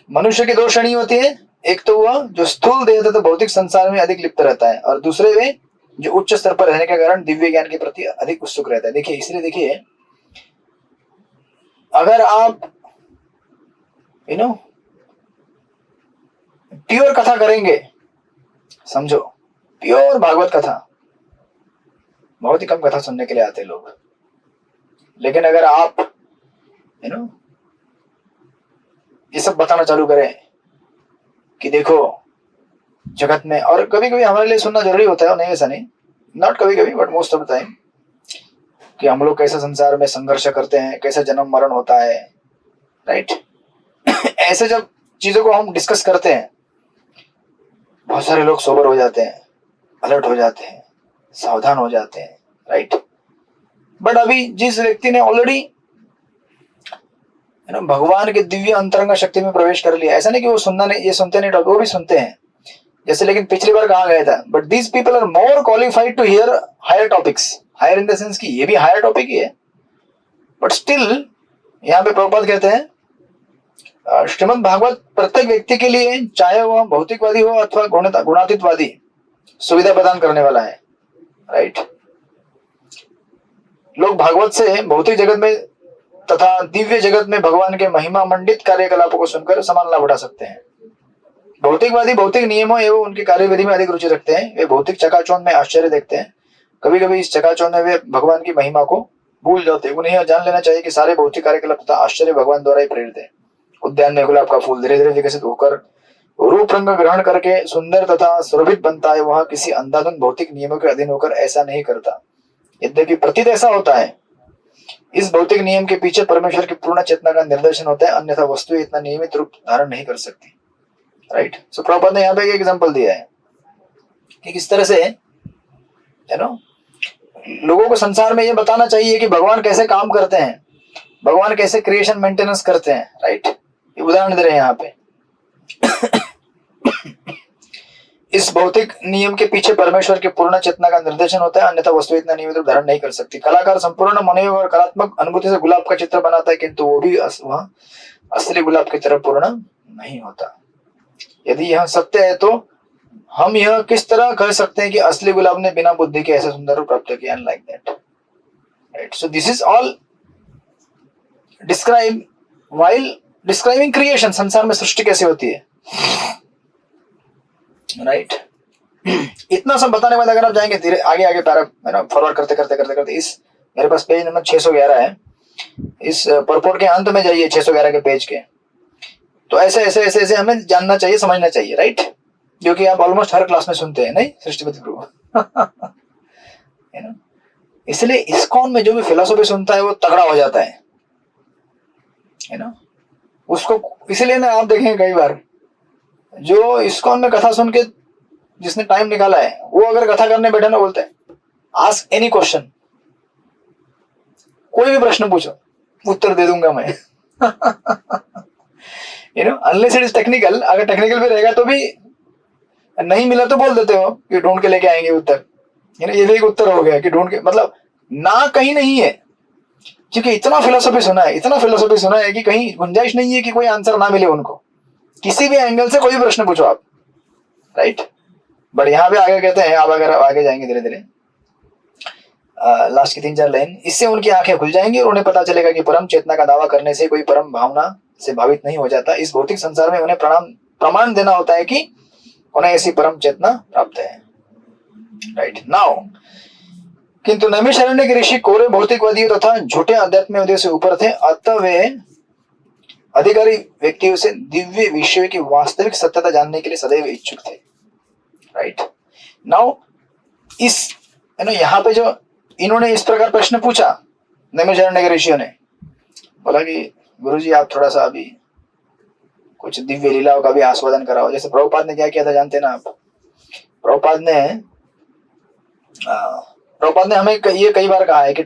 मनुष्य की दो श्रेणी होती है, एक तो वह जो स्थूल देह तथा भौतिक संसार में अधिक लिप्त रहता है, और दूसरे वे जो उच्च स्तर पर रहने के कारण दिव्य ज्ञान के प्रति अधिक उत्सुक रहता है। देखिए, इसलिए देखिए, अगर आप प्योर कथा करेंगे, समझो, प्योर भागवत कथा, बहुत ही कम कथा सुनने के लिए आते लोग, लेकिन अगर आप ये सब बताना चालू करें कि देखो जगत में, और कभी कभी हमारे लिए सुनना जरूरी होता है, नहीं ऐसा नहीं, नॉट कभी कभी but most of the time, कि हम लोग कैसे संसार में संघर्ष करते हैं, कैसे जन्म मरण होता है, राइट। ऐसे जब चीजों को हम डिस्कस करते हैं, बहुत सारे लोग सोबर हो जाते हैं, अलर्ट हो जाते हैं, सावधान हो जाते हैं, राइट। बट अभी जिस व्यक्ति ने ऑलरेडी भगवान के दिव्य अंतरंग शक्ति में प्रवेश कर लिया, ऐसा नहीं कि वो सुनना नहीं, ये सुनते नहीं, वो भी सुनते हैं जैसे, लेकिन पिछली बार कहा गया था, but these people are more qualified to hear higher topics, higher in the sense कि ये भी हायर टॉपिक ही है, बट स्टिल यहाँ पे प्रभुपाद कहते हैं श्रीमद् भागवत प्रत्येक व्यक्ति के लिए, चाहे वह भौतिकवादी हो अथवा गुणातीतवादी, सुविधा प्रदान करने वाला है, राइट। लोग भागवत से भौतिक जगत में तथा दिव्य जगत में भगवान के महिमा मंडित कार्यकलापों को सुनकर समान लाभ उठा सकते हैं। भौतिकवादी भौतिक नियमों एवं उनकी कार्यविधि में अधिक रुचि रखते हैं, वे भौतिक चकाचौंध में आश्चर्य देखते हैं, कभी कभी इस चकाचौंध में वे भगवान की महिमा को भूल जाते हैं। उन्हें यह जान लेना चाहिए कि सारे भौतिक कार्यकलाप तथा आश्चर्य भगवान द्वारा ही प्रेरित है। उद्यान में गुलाब का फूल धीरे धीरे विकसित होकर रूप रंग ग्रहण करके सुंदर तथा सुरभित बनता है, वह किसी अंधाधुंध भौतिक नियमों के अधीन होकर ऐसा नहीं करता, यद्यपि प्रतीत ऐसा होता है। इस भौतिक नियम के पीछे परमेश्वर की पूर्ण चेतना का निर्देशन होता है, अन्यथा वस्तु इतना नियमित रूप धारण नहीं कर सकती, राइट। सो प्रभुपाद ने यहाँ पे एक एग्जांपल दिया है कि किस तरह से लोगों को संसार में ये बताना चाहिए कि भगवान कैसे काम करते हैं, भगवान कैसे क्रिएशन मेंटेनेंस करते हैं, राइट। ये उदाहरण दे रहे हैं यहाँ पे। इस भौतिक नियम के पीछे परमेश्वर की पूर्ण चेतना का निर्देशन होता है, अन्यथा वस्तु इतना नियमित रूप धारण नहीं कर सकती। कलाकार संपूर्ण मनोयोग और कलात्मक अनुभूति से गुलाब का चित्र बनाता है, किंतु वो भी वह असली गुलाब की तरह पूर्ण नहीं होता। यदि यह सत्य है तो हम यह किस तरह कह सकते हैं कि असली गुलाब ने बिना बुद्धि के ऐसा सुंदर रूप प्राप्त किया, like that, right. So this is all describe while describing creation, संसार में सृष्टि कैसे होती है, राइट। इतना सब बताने के बाद अगर आप जाएंगे धीरे आगे आगे पैरा फॉरवर्ड करते करते करते करते, इस मेरे पास पेज नंबर 611 है, इस परपोर्ट के अंत में जाइए 611 के पेज के, तो ऐसे ऐसे ऐसे ऐसे हमें जानना चाहिए, समझना चाहिए, राइट, जो कि आप ऑलमोस्ट हर क्लास में सुनते हैं, नहीं सृष्टिपति प्रभु। इसलिए इस्कॉन में जो भी फिलोसॉफी सुनता है वो तगड़ा हो जाता है ना उसको। इसीलिए ना आप देखेंगे कई बार जो इस्कॉन में कथा सुन के जिसने टाइम निकाला है, वो अगर कथा करने बैठे ना, बोलते हैं आस्क एनी क्वेश्चन, कोई भी प्रश्न पूछो उत्तर दे दूंगा मैं। अनलेस इट इज टेक्निकल, अगर टेक्निकल भी रहेगा तो भी नहीं मिला तो बोल देते हो कि ढूंढ के लेके आएंगे उत्तर, ये भी एक उत्तर हो गया कि ढूंढ के, मतलब ना कहीं नहीं है, क्योंकि इतना फिलोसॉफी सुना है, इतना फिलोसॉफी सुना है कि कहीं गुंजाइश नहीं है कि कोई आंसर ना मिले उनको, किसी भी एंगल से कोई भी प्रश्न पूछो आप, राइट। बट यहाँ पे आगे कहते हैं, आप अगर आगे जाएंगे धीरे धीरे लास्ट की 3-4 लाइन, इससे उनकी आंखें खुल जाएंगी और उन्हें पता चलेगा कि परम चेतना का दावा करने से कोई परम भावना से भावित नहीं हो जाता। इस भौतिक संसार में उन्हें प्रमाण देना होता है कि उन्हें ऐसी परम चेतना प्राप्त है, राइट। नाउ किंतु नैमिषारण्य के ऋषि कोरे भौतिकवादियों तथा झूठे अध्यात्मवादियों से ऊपर थे, अतः वे अधिकारी व्यक्तियों से दिव्य विषय की वास्तविक सत्यता जानने के लिए सदैव इच्छुक थे, राइट। नाउ इस यहाँ पे जो इन्होंने इस प्रकार प्रश्न पूछा, नैमिषारण्य के ऋषियों ने बोला कि गुरुजी आप थोड़ा सा अभी कुछ दिव्य लीलाओं का भी आस्वादन कराओ। जैसे प्रभुपाद ने क्या किया था जानते ना आप, प्रभुपाद प्रभुपाद ने हमें ये कई बार कहा है कि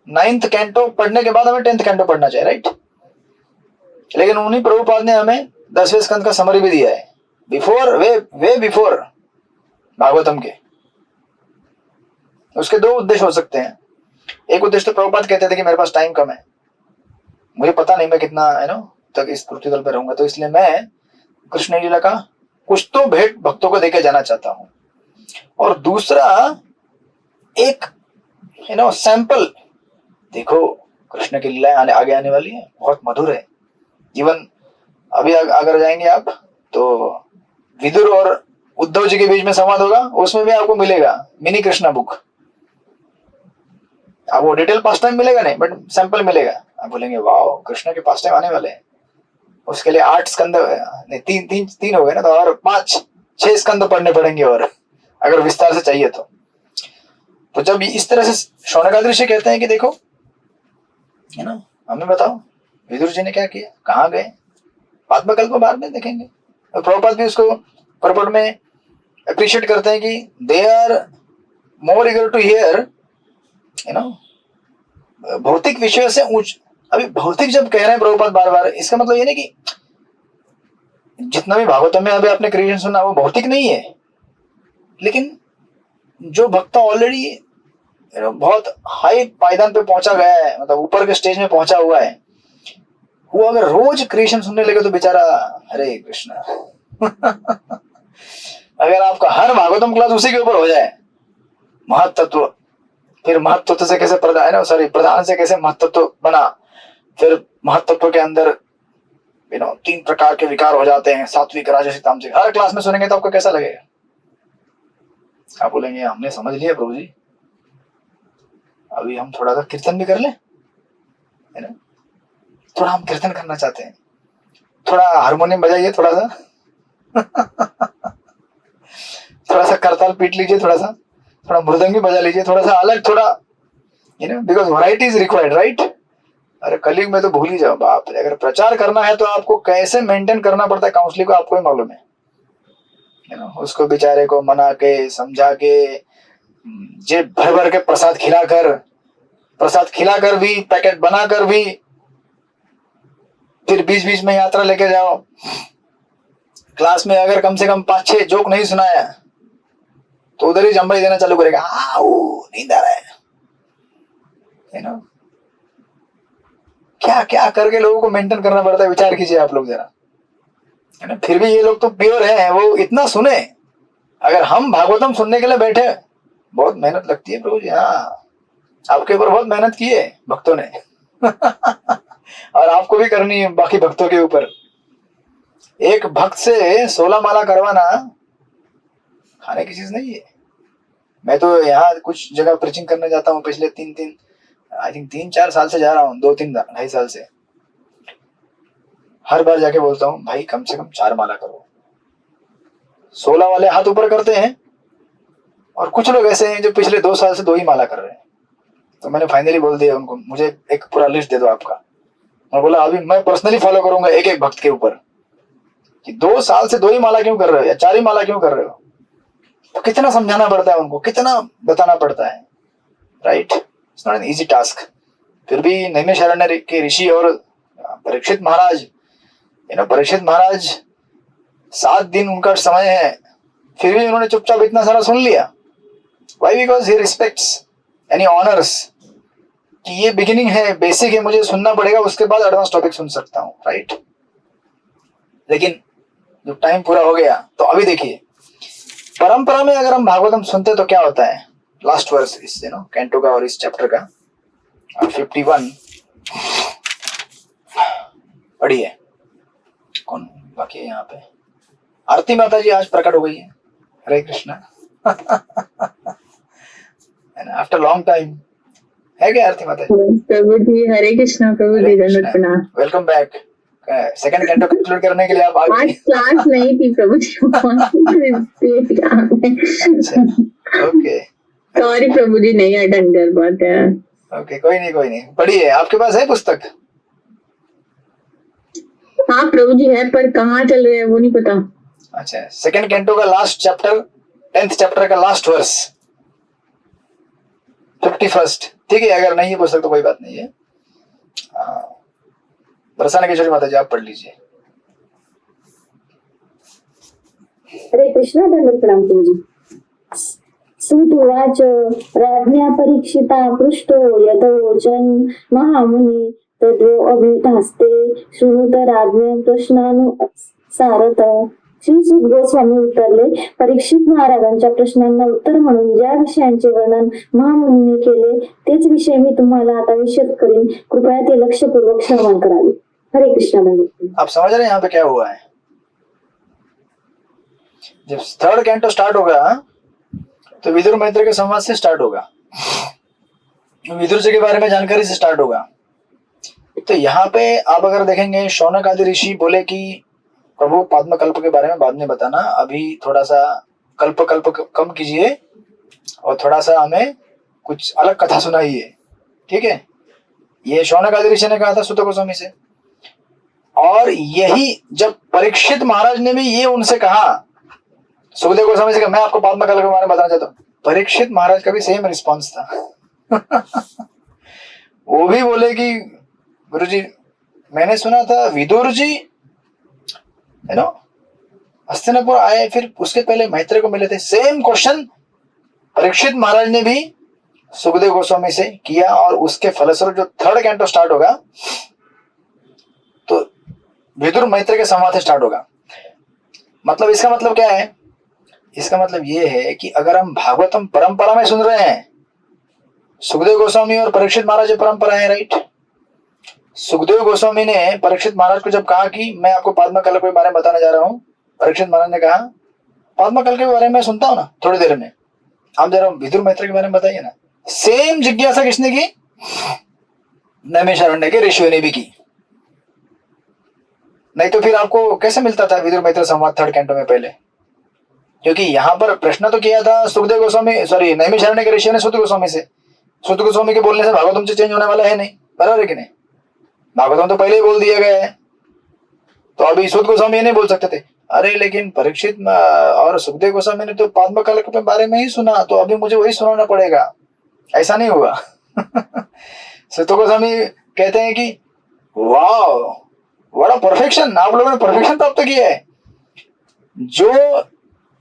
9th कैंटो पढ़ने के बाद हमें 10th कैंटो पढ़ना चाहिए, राइट। लेकिन उन्हीं प्रभुपाद ने हमें 10वें स्कंद का समरी भी दिया है बिफोर वे बिफोर भागवतम के। उसके दो उद्देश्य हो सकते हैं। एक उद्देश्य तो प्रभुपाद कहते थे कि मेरे पास टाइम कम है, मुझे पता नहीं मैं कितना तक इस पृथ्वी तल पर रहूंगा, तो इसलिए मैं कृष्ण लीला का कुछ तो भेंट भक्तों को देके जाना चाहता हूं। और दूसरा एक सैंपल, देखो कृष्ण की लीलाएं आगे आने वाली है, बहुत मधुर है। इवन अभी अगर जाएंगे आप तो विदुर और उद्धव जी के बीच में संवाद होगा, उसमें भी आपको मिलेगा मिनी कृष्णा बुक। आपको डिटेल पास टाइम मिलेगा नहीं, बट सैंपल मिलेगा। आप बोलेंगे वाह कृष्ण के पास टाइम आने वाले हैं। उसके लिए 8 स्कंद नहीं, तीन हो गए ना, तो और 5-6 स्कंद पढ़ने पड़ेंगे, और अगर विस्तार से चाहिए तो जब इस तरह से शौनकादि ऋषि कहते हैं कि देखो है ना, हमें बताओ विदुर जी ने क्या किया, कहाँ गए, पाद्मकल्प बाद में देखेंगे। और प्रभुपाद भी उसको परपट में अप्रिशिएट करते हैं कि they are more eager to hear भौतिक विषय से ऊंच। अभी भौतिक जब कह रहे हैं प्रभुपाद बार बार, इसका मतलब ये नहीं कि जितना भी भागवतम में अभी आपने क्रिएशन सुना वो भौतिक नहीं है, लेकिन जो भक्त ऑलरेडी बहुत हाई पायदान पे पहुंचा गया है, मतलब ऊपर के स्टेज में पहुंचा हुआ है, वो अगर रोज क्रिएशन सुनने लगे तो बेचारा हरे कृष्ण अगर आपका हर भागवतम क्लास उसी के ऊपर हो जाए, महत्त्व, फिर महत्त्व से कैसे प्रधान से कैसे महत्त्व बना, फिर महत्त्व के अंदर 3 प्रकार के विकार हो जाते हैं, सात्विक राजसिक तामसिक, हर क्लास में सुनेंगे तो आपको कैसा लगेगा? आप बोलेंगे हमने समझ लिया प्रभु जी, अभी हम थोड़ा सा कीर्तन भी कर लें, है ना, थोड़ा हम कीर्तन करना चाहते हैं, थोड़ा हारमोनियम बजाइए, थोड़ा सा थोड़ा सा करताल पीट लीजिए, थोड़ा मृदंगी बजा लीजिए, थोड़ा सा अलग, थोड़ा because variety is required, right. अरे कलयुग में तो भूल ही जाओ बाप रे, अगर प्रचार करना है तो आपको कैसे मेंटेन करना पड़ता है काउंसलिंग को आपको ही मालूम है उसको बेचारे को मना के समझा के जेब भर भर के प्रसाद खिलाकर भी, पैकेट बनाकर भी, फिर बीच बीच में यात्रा लेके जाओ। क्लास में अगर कम से कम 5-6 जोक नहीं सुनाया तो उधर ही जंबई देना चालू करेगा, नींद आ रहा है क्या क्या करके लोगों को मेंटेन करना पड़ता है, विचार कीजिए आप लोग जरा, है ना। फिर भी ये लोग तो प्योर हैं, वो इतना सुने। अगर हम भागवतम सुनने के लिए बैठे, बहुत मेहनत लगती है प्रभु जी, हाँ आपके ऊपर बहुत मेहनत की है भक्तों ने और आपको भी करनी है बाकी भक्तों के ऊपर। एक भक्त से 16 माला करवाना खाने की चीज नहीं है। मैं तो यहाँ कुछ जगह प्रीचिंग करने जाता हूँ, पिछले 3-4 साल से जा रहा हूँ, 2-3-2.5 साल से। हर बार जाके बोलता हूँ भाई कम से कम 4 माला करो। 16 वाले हाथ ऊपर करते हैं, और कुछ लोग ऐसे हैं जो पिछले 2 साल से 2 ही माला कर रहे हैं। तो मैंने फाइनली बोल दिया उनको, मुझे एक पूरा लिस्ट दे दो आपका। मैं बोला अभी मैं पर्सनली फॉलो करूंगा एक भक्त के ऊपर कि 2 साल से 2 ही माला क्यों कर रहे हो या 4 ही माला क्यों कर रहे हो। तो कितना समझाना पड़ता है उनको, कितना बताना पड़ता है, right. It's not an easy task. फिर भी नैमिषारण्य के ऋषि और परीक्षित महाराज, परीक्षित महाराज 7 दिन उनका समय है, फिर भी उन्होंने चुपचाप इतना सारा सुन लिया। Why? Because he respects any honours कि ये बिगिनिंग है, बेसिक है, मुझे सुनना पड़ेगा, उसके बाद एडवांस टॉपिक सुन सकता हूँ, राइट। लेकिन जब टाइम पूरा हो गया तो अभी देखिए परंपरा में अगर हम भागवतम सुनते तो क्या होता है। लास्ट वर्स इस कैंटो का और इस चैप्टर का 51 पढ़िए। कौन बाकी है यहाँ पे? आरती माता जी आज प्रकट हो गई है। हरे कृष्णा आफ्टर लॉन्ग टाइम है क्या आरती माता जी? प्रभु जी हरे कृष्णा। प्रभु जी दंडवत प्रणाम। Welcome back. Second canto conclude करने के लिए आप आ गए। आज क्लास नहीं थी प्रभु जी। ओके सॉरी प्रभु जी, नहीं अटेंड कर पाते हैं। ओके कोई नहीं पढ़िए। आपके पास है पुस्तक? हाँ प्रभु जी है, पर कहाँ चल रहे हैं वो नहीं पता। अच्छा, सेकंड कैंटो का लास्ट चैप्टर, 10th चैप्टर का लास्ट वर्स। 51, ठीक है, अगर नहीं पूछ सकते तो कोई बात नहीं है। बरसाना किशोरी माता जी आप पढ़ लीजिए। हरे कृष्णा, दंड प्रणाम प्रभुजी। सुतुवाच राज्ञा परीक्षिता पृष्ठो यथोचन महामुनि तद्वो अभिधास्ते शृणुत राज्ञ प्रश्नानुसारत। श्री सुत गोस्वामी उत्तरले, परीक्षित महाराजांच्या प्रश्नांना उत्तर म्हणून ज्या विषयांचे वर्णन महामुनीने केले तेच विषय मी तुम्हाला आता विशद करीन, कृपया ते लक्षपूर्वक श्रवण करावे। हरे कृष्णा दंड। आप समझ रहे हैं यहाँ पे क्या हुआ है? जब थर्ड कैंटो स्टार्ट होगा तो विदुर मैत्र के संवाद से स्टार्ट होगा, विदुर जी के बारे में जानकारी से स्टार्ट होगा। तो यहाँ पे आप अगर देखेंगे, शौनक आदि ऋषि बोले कि प्रभु पद्मकल्प के बारे में बाद में बताना, अभी थोड़ा सा कल्प कम कीजिए और थोड़ा सा हमें कुछ अलग कथा सुनाइए, ठीक है। ये शौनक आदि ऋषि ने कहा था सुत गोस्वामी से। और यही जब परीक्षित महाराज ने भी ये उनसे कहा, सुखदेव गोस्वामी से कहा, मैं आपको पद्मकल्प के बारे में बताना चाहता हूँ, परीक्षित महाराज का भी सेम रिस्पॉन्स था। वो भी बोले कि गुरुजी मैंने सुना था विदुर जी है ना हस्तिनापुर आए, फिर उसके पहले मैत्रेय को मिले थे। सेम क्वेश्चन परीक्षित महाराज ने भी सुखदेव गोस्वामी से किया, और उसके फलस्वरूप जो थर्ड कैंटो स्टार्ट होगा तो विदुर मैत्रेय के संवाद से स्टार्ट होगा। मतलब इसका मतलब क्या है? इसका मतलब ये है कि अगर हम भागवतम परंपरा में सुन रहे हैं, सुखदेव गोस्वामी और परीक्षित महाराज की परंपरा है, राइट। सुखदेव गोस्वामी ने परीक्षित महाराज को जब कहा कि मैं आपको पद्मकल्प के बारे में बताने जा रहा हूं, परीक्षित महाराज ने कहा पद्मकल्प के बारे में सुनता हूं ना थोड़ी देर में, आप जरा विदुर मैत्रेय के बारे में बताइए ना। सेम जिज्ञासा किसने की? नैमिषारण्य के ऋषियों ने भी की। नहीं तो फिर आपको कैसे मिलता था विदुर मैत्रेय संवाद थर्ड कैंटो में पहले? क्योंकि यहाँ पर प्रश्न तो किया था सुखदेव गोस्वामी, सॉरी नैमिषारण्य के ऋषियों ने सुत गोस्वामी से। सुत गोस्वामी के बोलने से भागवतम से चेंज होने वाला है नहीं, बराबर है कि नहीं? भागवतम तो पहले ही बोल दिया गया है, तो अभी सुत गोस्वामी नहीं बोल सकते थे। अरे लेकिन परीक्षित और सुखदेव गोस्वामी ने तो पद्मकल्प के बारे में ही सुना, तो अभी मुझे वही सुनाना पड़ेगा, ऐसा नहीं हुआ। सुत गोस्वामी कहते हैं कि वाह बड़ा परफेक्शन, आप लोगों ने परफेक्शन प्राप्त किया है। जो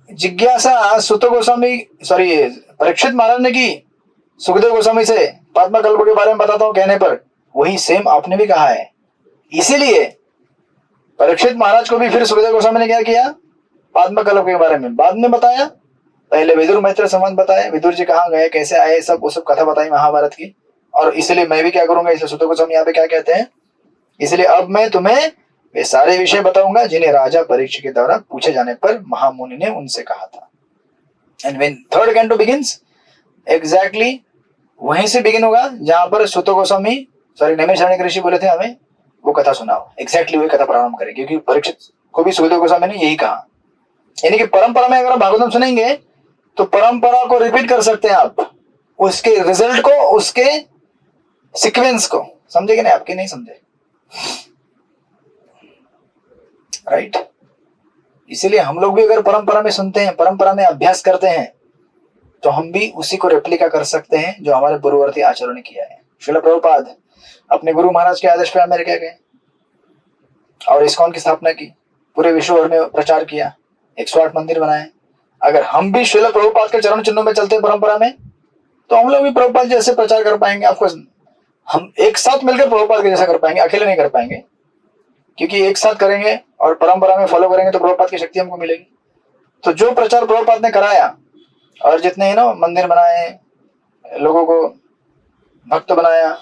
जिज्ञासा सुत गोस्वामी सॉरी परीक्षित महाराज ने की सुखदेव गोस्वामी से पद्मकल्प के बारे में बताता हूं कहने पर, वही सेम आपने भी कहा है। इसीलिए परीक्षित महाराज को भी फिर सुखदेव गोस्वामी ने क्या किया? पद्मकल्प के बारे में बाद में बताया, पहले विदुर मैत्रेय संवाद बताया, विदुर जी कहाँ गए, कैसे आए, सब वो सब कथा बताई महाभारत की। और इसलिए मैं भी क्या करूंगा, इसलिए सुत गोस्वामी यहाँ पे क्या कहते हैं, इसलिए अब मैं तुम्हें वे सारे विषय बताऊंगा जिन्हें राजा परीक्षित के द्वारा पूछे जाने पर महामुनि ने उनसे कहा था। And when third canto begins, exactly वहीं से बिगिन होगा जहां पर सुत गोस्वामी सॉरी नैमिषारण्य के ऋषि बोले थे हमें वो कथा सुनाओ, एग्जैक्टली वही कथा प्रारंभ करें, क्योंकि परीक्षित को भी सुखदेव गोस्वामी ने यही कहा। यानी कि परंपरा में अगर भागवतम सुनेंगे तो परंपरा को रिपीट कर सकते हैं आप, उसके रिजल्ट को, उसके सीक्वेंस को। समझे कि नहीं? आपके नहीं समझे, राइट। इसीलिए हम लोग भी अगर परंपरा में सुनते हैं, परंपरा में अभ्यास करते हैं, तो हम भी उसी को रेप्लिका कर सकते हैं जो हमारे पूर्ववर्ती आचार्यों ने किया है। श्रील प्रभुपाद अपने गुरु महाराज के आदेश पे अमेरिका गए और इस्कॉन की स्थापना की, पूरे विश्व भर में प्रचार किया, 108 मंदिर बनाए। अगर हम भी श्रील प्रभुपाद के चरण चिन्हों में चलते हैं परंपरा में, तो हम लोग भी प्रभुपाद जैसे प्रचार कर पाएंगे। आपको हम एक साथ मिलकर प्रभुपाद के जैसा कर पाएंगे, अकेले नहीं कर पाएंगे, क्योंकि एक साथ करेंगे और परंपरा में फॉलो करेंगे तो प्रभुपाद की शक्ति हमको मिलेगी। तो जो प्रचार प्रभुपाद ने कराया और जितने मंदिर बनाए, लोगों को भक्त बनाया,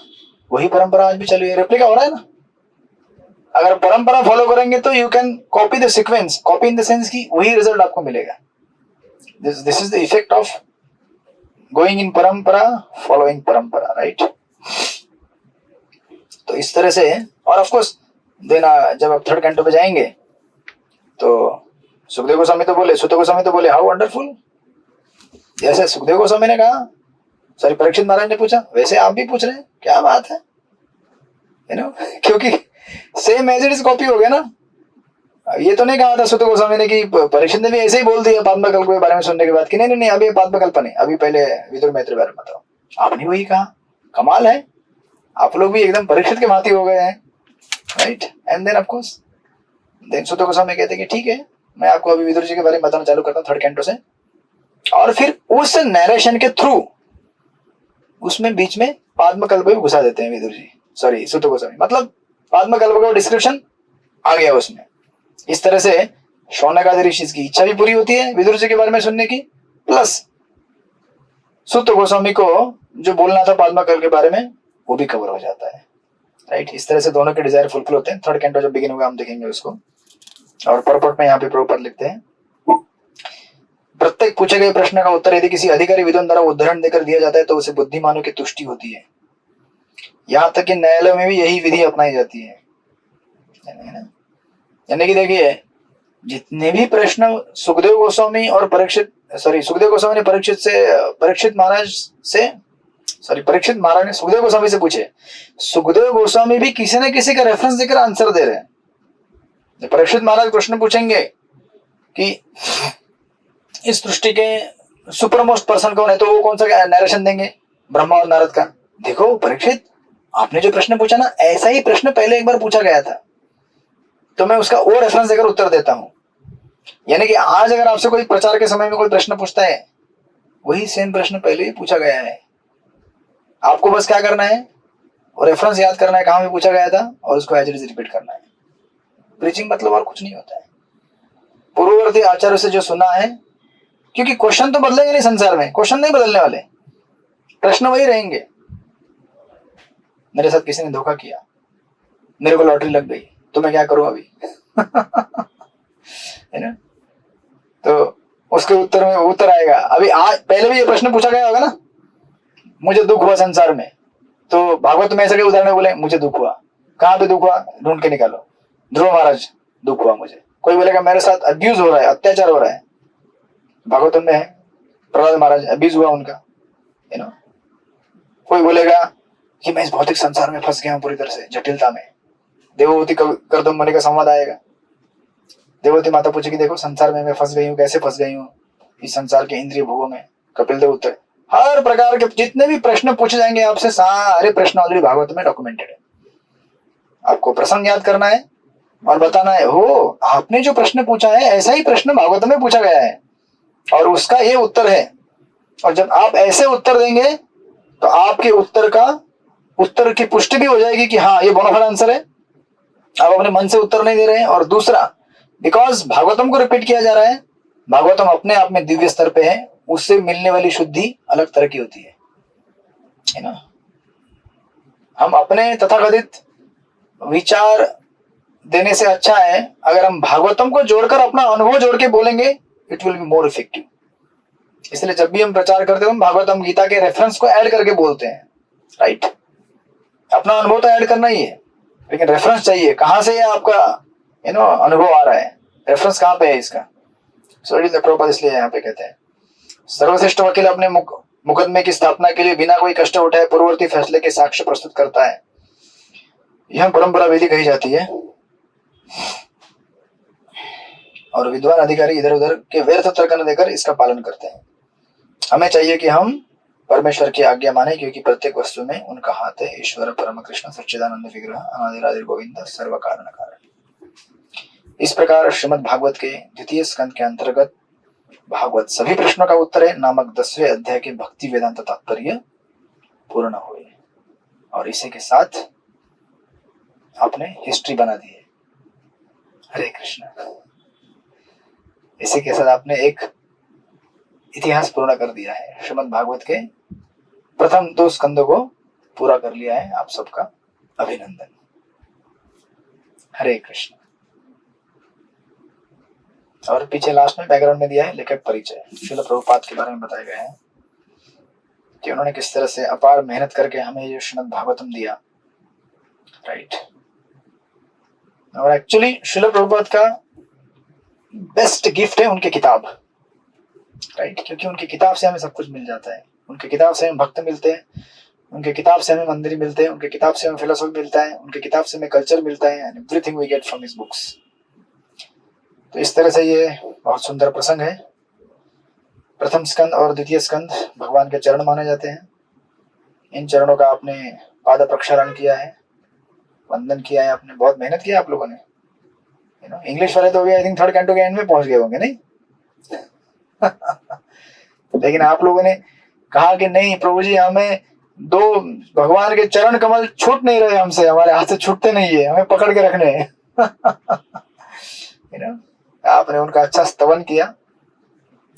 वही परंपरा आज भी चली है, रेप्लिका हो रहा है ना। अगर परंपरा फॉलो करेंगे तो you can copy the sequence, copy in the sense की वही रिजल्ट आपको मिलेगा। This is the effect of going in परंपरा, फॉलोइंग परंपरा, राइट। तो इस तरह से, और ऑफ कोर्स देना जब आप थर्ड कैंटो पे जाएंगे तो सुखदेव गोस्वामी तो बोले, सुत गोस्वामी तो बोले हाउ वंडरफुल, जैसे सुखदेव गोस्वामी ने कहा, सॉरी परीक्षित महाराज ने पूछा, वैसे आप भी पूछ रहे हैं, क्या बात है, क्योंकि same as it is copy हो गया ना। ये तो नहीं कहा था सुत गोस्वामी ने कि परीक्षित ने भी ऐसे ही बोल दिया पद्मकल्प के बारे में सुनने के बाद कि नहीं नहीं नहीं अभी पद्मकल्प नहीं, अभी पहले विदुर मैत्रेय बारे में बताओ। आपने वही कहा, कमाल है, आप लोग भी एकदम परीक्षित के भांति हो गए हैं, right. And then of course then Suta Goswami कहते हैं कि ठीक है, मैं आपको अभी विदुर जी के बारे में बताना चालू करता हूँ थर्ड कैंटो से। और फिर उस नरेशन के थ्रू उसमें बीच में पाद्मकल्प भी घुसा देते हैं विदुर जी, सॉरी सुत गोस्वामी, मतलब पाद्मकल्प का डिस्क्रिप्शन आ गया उसमें। इस तरह से शौनकादि ऋषि की इच्छा भी पूरी होती है विदुर जी के बारे में सुनने की, प्लस सुत गोस्वामी को जो बोलना था पाद्मकल्प के बारे में वो भी कवर हो जाता है, राइट। इस तरह से दोनों के डिजायर फुलफिल होते हैं। थर्ड कैंटो जब बिगिन होगा हम देखेंगे उसको। और परपट में यहाँ पे प्रभुपाद लिखते हैं, प्रत्येक पूछे गए प्रश्न का उत्तर यदि किसी अधिकारी विद्वान द्वारा उदाहरण देकर दिया जाता है तो उसे बुद्धिमानों की तुष्टि होती है। यहाँ तक कि न्यायालय में भी यही विधि अपनाई जाती है। यानी कि देखिए, जितने भी प्रश्न सुखदेव गोस्वामी और सुखदेव गोस्वामी ने परीक्षित महाराज ने सुखदेव गोस्वामी से पूछे, सुखदेव गोस्वामी भी किसी न किसी का रेफरेंस देकर आंसर दे रहे हैं। परीक्षित महाराज प्रश्न पूछेंगे कि इस सृष्टि के सुपरमोस्ट पर्सन कौन है, तो वो कौन सा नरेशन देंगे, ब्रह्मा और नारद का। देखो परीक्षित, आपने जो प्रश्न पूछा ना, ऐसा ही प्रश्न पहले एक बार पूछा गया था, तो मैं उसका वो रेफरेंस देकर उत्तर देता हूं। यानी कि आज अगर आपसे कोई प्रचार के समय में कोई प्रश्न पूछता है, वही सेम प्रश्न पहले ही पूछा गया है। आपको बस क्या करना है, और रेफरेंस याद करना है कहां पे पूछा गया था, और उसको एज इट इज रिपीट करना है। प्रीचिंग मतलब और कुछ नहीं होता है। पूर्ववर्ती आचार्य से जो सुना है, क्योंकि क्वेश्चन तो बदलेंगे नहीं संसार में, क्वेश्चन नहीं बदलने वाले, प्रश्न वही रहेंगे। मेरे साथ किसी ने धोखा किया, मेरे को लॉटरी लग गई, तो मैं क्या करूं अभी है ना। तो उसके उत्तर में उत्तर आएगा, अभी आज पहले भी ये प्रश्न पूछा गया होगा ना, मुझे दुख हुआ संसार में, तो भागवत में ऐसे के उदाहरण बोले, मुझे दुख हुआ, कहाँ पे दुख हुआ, ढूंढ के निकालो। ध्रुव महाराज, दुख हुआ मुझे। कोई बोलेगा मेरे साथ अब्यूज हो रहा है, अत्याचार हो रहा है, भागवतम में है। प्रहलाद महाराज, अब्यूज हुआ उनका, यू नो। कोई बोलेगा कि मैं इस भौतिक संसार में फंस गया हूं पूरी तरह से, जटिलता में। देववती कर्दम मुनि का संवाद आएगा, देववती माता पूछेगी, देखो संसार में मैं फंस गई हूँ, कैसे फंस गई हूँ इस संसार के इंद्रिय भोगों में। कपिल देव उत्तर, हर प्रकार के जितने भी प्रश्न पूछे जाएंगे आपसे, सारे प्रश्न ऑलरेडी भागवत में डॉक्यूमेंटेड है। आपको प्रसंग याद करना है और बताना है, हो आपने जो प्रश्न पूछा है ऐसा ही प्रश्न भागवत में पूछा गया है और उसका ये उत्तर है। और जब आप ऐसे उत्तर देंगे तो आपके उत्तर की पुष्टि भी हो जाएगी कि हाँ ये बोनाफाइड आंसर है, आप अपने मन से उत्तर नहीं दे रहे हैं। और दूसरा, बिकॉज भागवतम को रिपीट किया जा रहा है, भागवतम अपने आप में दिव्य स्तर पे है, उससे मिलने वाली शुद्धि अलग तरह की होती है ना। हम अपने तथाकथित विचार देने से अच्छा है अगर हम भागवतम को जोड़कर अपना अनुभव जोड़ के बोलेंगे, it will be more effective. इसलिए जब भी हम प्रचार करते हैं हम भागवतम गीता के रेफरेंस को ऐड करके बोलते हैं, राइट। अपना अनुभव तो ऐड करना ही है, लेकिन रेफरेंस चाहिए, कहां से आपका अनुभव आ रहा है, रेफरेंस कहां पे है इसका। So it is the proper, इसलिए यहाँ पे कहते हैं सर्वश्रेष्ठ वकील अपने मुकदमे की स्थापना के लिए बिना कोई कष्ट उठाए पूर्ववर्ती फैसले के साक्ष्य प्रस्तुत करता है। यह परंपरा विधि कही जाती है और विद्वान अधिकारी इधर उधर के व्यर्थ तर्क न देकर इसका पालन करते हैं। हमें चाहिए कि हम परमेश्वर की आज्ञा माने, क्योंकि प्रत्येक वस्तु में उनका हाथ है। ईश्वर परम कृष्ण सच्चिदानंद विग्रह अनादिरादि गोविंद सर्व कारण कारण। इस प्रकार श्रीमद् भागवत के द्वितीय स्कंद के अंतर्गत भागवत सभी प्रश्नों का उत्तर है नामक 10वें अध्याय के भक्ति वेदांत तात्पर्य पूर्ण हुए। और इसी के साथ आपने हिस्ट्री बना दी है। हरे कृष्ण। इसी के साथ आपने एक इतिहास पूर्ण कर दिया है। श्रीमद् भागवत के प्रथम 2 स्कंदों को पूरा कर लिया है। आप सबका अभिनंदन। हरे कृष्ण। और पीछे लास्ट में बैकग्राउंड में दिया है लेखक परिचय। श्रील प्रभुपाद के बारे में बताया गया है कि उन्होंने किस तरह से अपार मेहनत करके हमें ये श्रीमद् भागवतम दिया, राइट। और एक्चुअली श्रील प्रभुपाद का बेस्ट गिफ्ट है उनकी किताब, राइट। क्योंकि उनकी किताब से हमें सब कुछ मिल जाता है। उनकी किताब से हमें भक्त मिलते हैं, उनकी किताब से हमें मंदिर मिलते हैं, उनकी किताब से हमें फिलोसॉफी मिलता है, उनकी किताब से हमें कल्चर मिलता है, and everything we get from his books. तो इस तरह से ये बहुत सुंदर प्रसंग है। प्रथम स्कंद और द्वितीय स्कंद भगवान के चरण माने जाते हैं। इन चरणों का आपने पाद प्रक्षालन किया है, वंदन किया है आपने, बहुत मेहनत किया आप लोगों ने। इंग्लिश वाले तो अभी आई थिंक थर्ड कैंटो के एंड में पहुंच गए होंगे नहीं? लेकिन आप लोगों ने कहा कि नहीं प्रभु जी, हमें दो भगवान के चरण कमल छूट नहीं रहे हमसे, हमारे हाथ से छूटते नहीं है, हमें पकड़ के रखने हैं। आपने उनका अच्छा स्तवन किया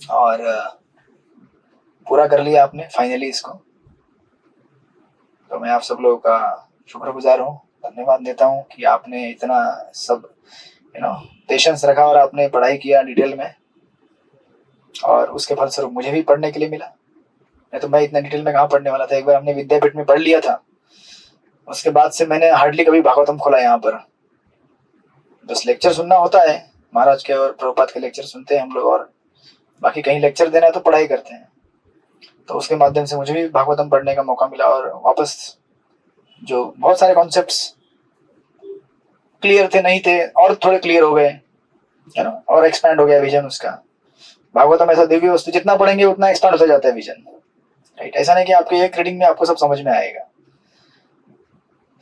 और पूरा कर लिया आपने फाइनली इसको। तो मैं आप सब लोगों का शुक्रगुजार हूँ, धन्यवाद देता हूँ कि आपने इतना सब पेशेंस रखा और आपने पढ़ाई किया डिटेल में, और उसके फलस्वरूप मुझे भी पढ़ने के लिए मिला। नहीं तो मैं इतना डिटेल में कहाँ पढ़ने वाला था। एक बार हमने विद्यापीठ में पढ़ लिया था, उसके बाद से मैंने हार्डली कभी भागवतम खोला यहाँ पर। बस लेक्चर सुनना होता है महाराज के, और प्रभुपाद के लेक्चर सुनते हैं हम लोग, और बाकी कहीं लेक्चर देना है तो पढ़ाई करते हैं। तो उसके माध्यम से मुझे भी भागवतम पढ़ने का मौका मिला, और वापस जो बहुत सारे कॉन्सेप्ट्स क्लियर थे नहीं थे और थोड़े क्लियर हो गए, है ना, और एक्सपैंड हो गया विजन उसका। भागवतम ऐसा दिव्य वस्तु, जितना पढ़ेंगे उतना एक्सपैंड होता जाता है विजन, राइट। ऐसा नहीं कि आपके एक रीडिंग में आपको सब समझ में आएगा।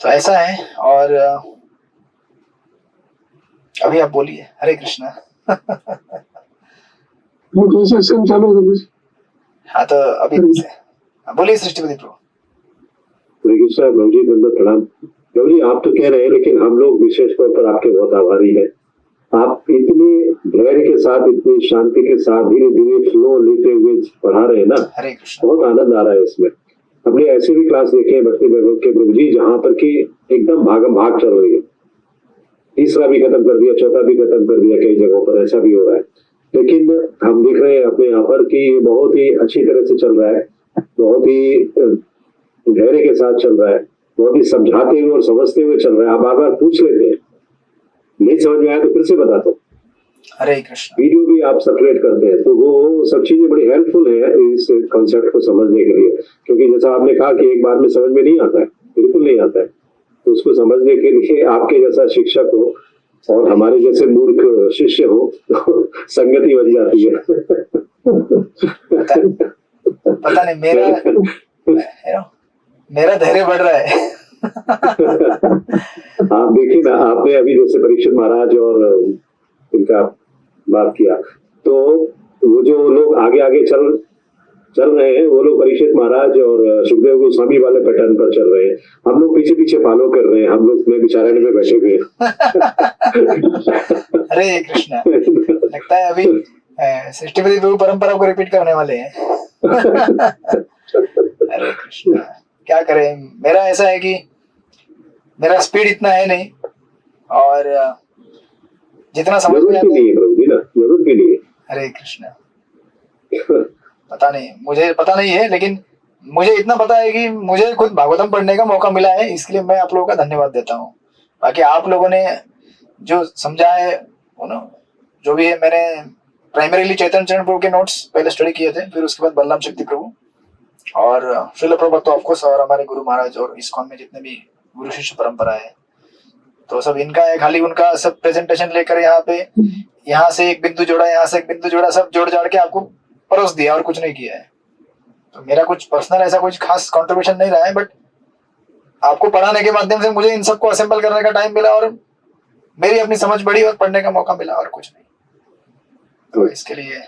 तो ऐसा है। और अभी आप बोलिए। हरे कृष्णा। चालू हो गया। हाँ तो अभी बोलिए सृष्टिपति प्रभु। हरे कृष्णा प्रभु जी, दंडवत प्रणाम। प्रभु जी आप तो कह रहे हैं, लेकिन हम लोग विशेष तौर पर आपके बहुत आभारी हैं। आप इतने धैर्य के साथ, इतनी शांति के साथ धीरे धीरे फ्लो लेते हुए पढ़ा रहे हैं ना, हरे कृष्ण, बहुत आनंद आ रहा है इसमें। हमने ऐसे भी क्लास देखे हैं भक्ति वैभव के प्रभु जी, जहाँ पर कि एकदम भागम भाग चल रही है, तीसरा भी खत्म कर दिया, चौथा भी खत्म कर दिया, कई जगहों पर ऐसा भी हो रहा है। लेकिन हम देख रहे हैं अपने यहाँ पर कि बहुत ही अच्छी तरह से चल रहा है, बहुत ही धैर्य के साथ चल रहा है, बहुत ही समझाते हुए और समझते हुए चल रहा है। आप बार बार पूछ लेते हैं, नहीं समझ में आया तो फिर से बताता हूँ। हरे कृष्ण। वीडियो भी आप सेपरेट करते हैं, तो वो सब चीजें बड़ी हेल्पफुल है इस कॉन्सेप्ट को समझने के लिए। क्योंकि जैसा आपने कहा कि एक बार में समझ में नहीं आता है, बिल्कुल नहीं आता है, तो उसको समझने के लिए आपके जैसा शिक्षक हो और हमारे जैसे मूर्ख शिष्य हो तो संगति बन जाती है। पता नहीं मेरा धैर्य बढ़ रहा है। आप देखिए ना, आपने अभी जैसे परीक्षित महाराज और इनका बात किया, तो वो जो लोग आगे आगे चल रहे हैं, वो लोग परीक्षित महाराज और सुखदेव गोस्वामी वाले पैटर्न पर चल रहे हैं। हम लोग पीछे पीछे फॉलो कर रहे हैं, हम लोग में बिचारे में बैठे हुए हैं। हरे कृष्णा। लगता है अभी सृष्टिपति प्रभु परंपरा को रिपीट करने वाले हैं। हरे कृष्णा। क्या करें, मेरा ऐसा है कि मेरा स्पीड इतना है नहीं, और जितना समझ में आता है जरूरत भी नहीं है। हरे कृष्णा। पता नहीं, मुझे पता नहीं है, लेकिन मुझे इतना पता है कि मुझे खुद भागवतम पढ़ने का मौका मिला है, इसलिए मैं आप लोगों का धन्यवाद देता हूँ। बाकी आप लोगों ने जो समझा है, जो भी है, मैंने प्राइमरीली चैतन्य चरण प्रभु के नोट्स पहले स्टडी किए थे, फिर उसके बाद बलराम शक्ति प्रभु और श्रील प्रभुपाद तो ऑफकोर्स, और हमारे गुरु महाराज और इस्कॉन में जितने भी गुरु शिष्य परंपरा है, तो सब इनका है। खाली उनका सब प्रेजेंटेशन लेकर यहाँ से एक बिंदु जोड़ा, यहाँ से एक बिंदु जोड़ा, सब जोड़ जाड़ के आपको परोस दिया और कुछ नहीं किया है। तो मेरा कुछ पर्सनल ऐसा कुछ खास कंट्रीब्यूशन नहीं रहा है, बट आपको पढ़ाने के माध्यम से मुझे इन सबको असेंबल करने का टाइम मिला, और मेरी अपनी समझ बढ़ी और पढ़ने का मौका मिला, और कुछ नहीं। तो इसके लिए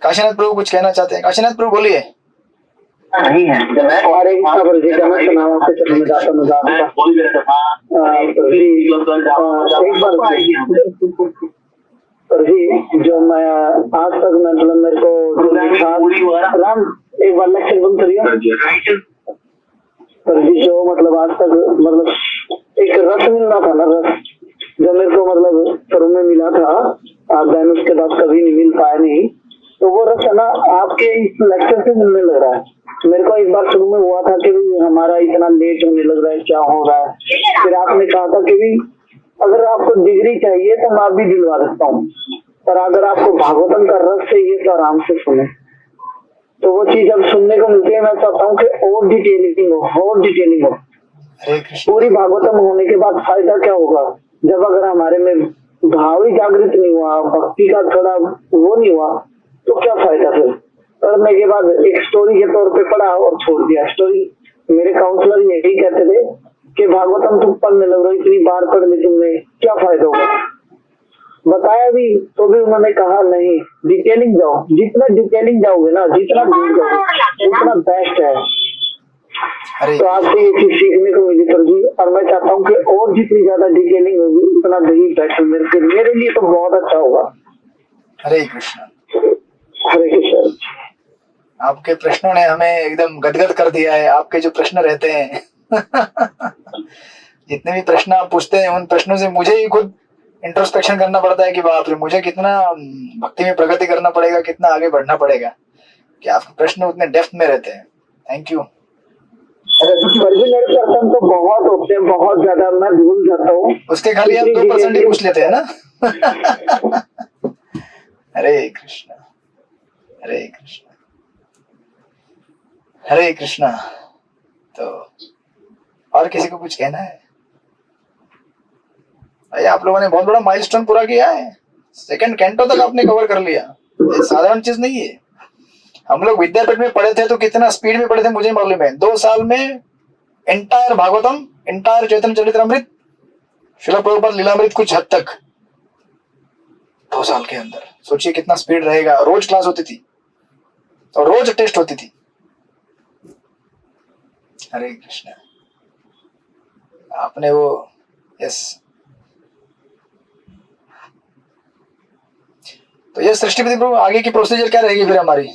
काशीनाथ प्रभु कुछ कहना चाहते हैं? काशीनाथ प्रभु बोलिए। नहीं है हमारे जो मैं आज तक मतलब मेरे को राम एक बार लेक्चर बंद करिए। पर जी जो मतलब आज तक मतलब एक रस मिल रहा था ना, रस जो मेरे को मतलब शुरू में मिला था, देन उसके बाद कभी नहीं मिल पाया नहीं, तो वो रस है ना आपके इस लेक्चर से मिलने लग रहा है। मेरे को एक बार शुरू में हुआ था कि हमारा इतना लेट होने लग रहा है, क्या हो रहा है। फिर आपने कहा था कि अगर आपको डिग्री चाहिए तो मैं भी दिलवा सकता हूँ, पर अगर आपको भागवतम का रस चाहिए तो आराम से सुने। तो वो चीज अब सुनने को मिलती है। मैं चाहता हूँ कि और डिटेलिंग हो। पूरी भागवतम होने के बाद फायदा क्या होगा, जब अगर हमारे में भाव ही जागृत नहीं हुआ, भक्ति का थोड़ा वो नहीं हुआ, तो क्या फायदा फिर। पढ़ने के बाद एक स्टोरी के तौर पे पढ़ा और छोड़ दिया स्टोरी। मेरे काउंसलर यही कहते थे कि भागवतम तुम पढ़ने लग रहे हो, इतनी बार पढ़ ली तुमने, क्या फायदा होगा। बताया भी तो भी उन्होंने कहा नहीं, डिटेलिंग जाओ, जितना डिटेलिंग जाओगे ना, जितना दूर जाओगे उतना बेस्ट है। अरे तो आपसे ये चीज सीखने को मिली सर जी, और मैं चाहता हूँ कि और जितनी ज्यादा डिटेलिंग होगी उतना ही बेस्ट मेरे लिए तो बहुत अच्छा होगा। हरे कृष्ण। हरे कृष्ण। आपके प्रश्नों ने हमें एकदम गदगद कर दिया है। आपके जो प्रश्न रहते हैं जितने भी प्रश्न आप पूछते हैं उन प्रश्नों से मुझे ही खुद इंट्रोस्पेक्शन करना पड़ता है कि बाप रे, मुझे कितना भक्ति में प्रगति करना पड़ेगा, कितना आगे बढ़ना पड़ेगा कि आपके प्रश्न उतने डेप्थ में रहते हैं। Thank you. पर भी मेरे प्रश्न तो बहुत होते हैं, बहुत ज्यादा, मैं भूल जाता हूँ। उसके खाली आप 2% ही पूछ लेते हैं ना। हरे कृष्ण हरे कृष्ण हरे कृष्णा। तो और किसी को कुछ कहना है? भाई आप लोगों ने बहुत बड़ा माइलस्टोन पूरा किया है। सेकंड कैंटो तक आपने कवर कर लिया, ये साधारण चीज नहीं है। हम लोग विद्यापीठ में पढ़े थे तो कितना स्पीड में पढ़े थे मुझे मालूम है। 2 साल में एंटायर भागवतम, एंटायर चैतन्य चरितमृत, श्रील प्रभुपाद लीलामृत कुछ हद तक 2 साल के अंदर। सोचिए कितना स्पीड रहेगा। रोज क्लास होती थी और रोज टेस्ट होती थी। हरे कृष्ण। आपने वो यस, तो ये सृष्टिपति प्रभु आगे की प्रोसीजर क्या रहेगी फिर हमारी?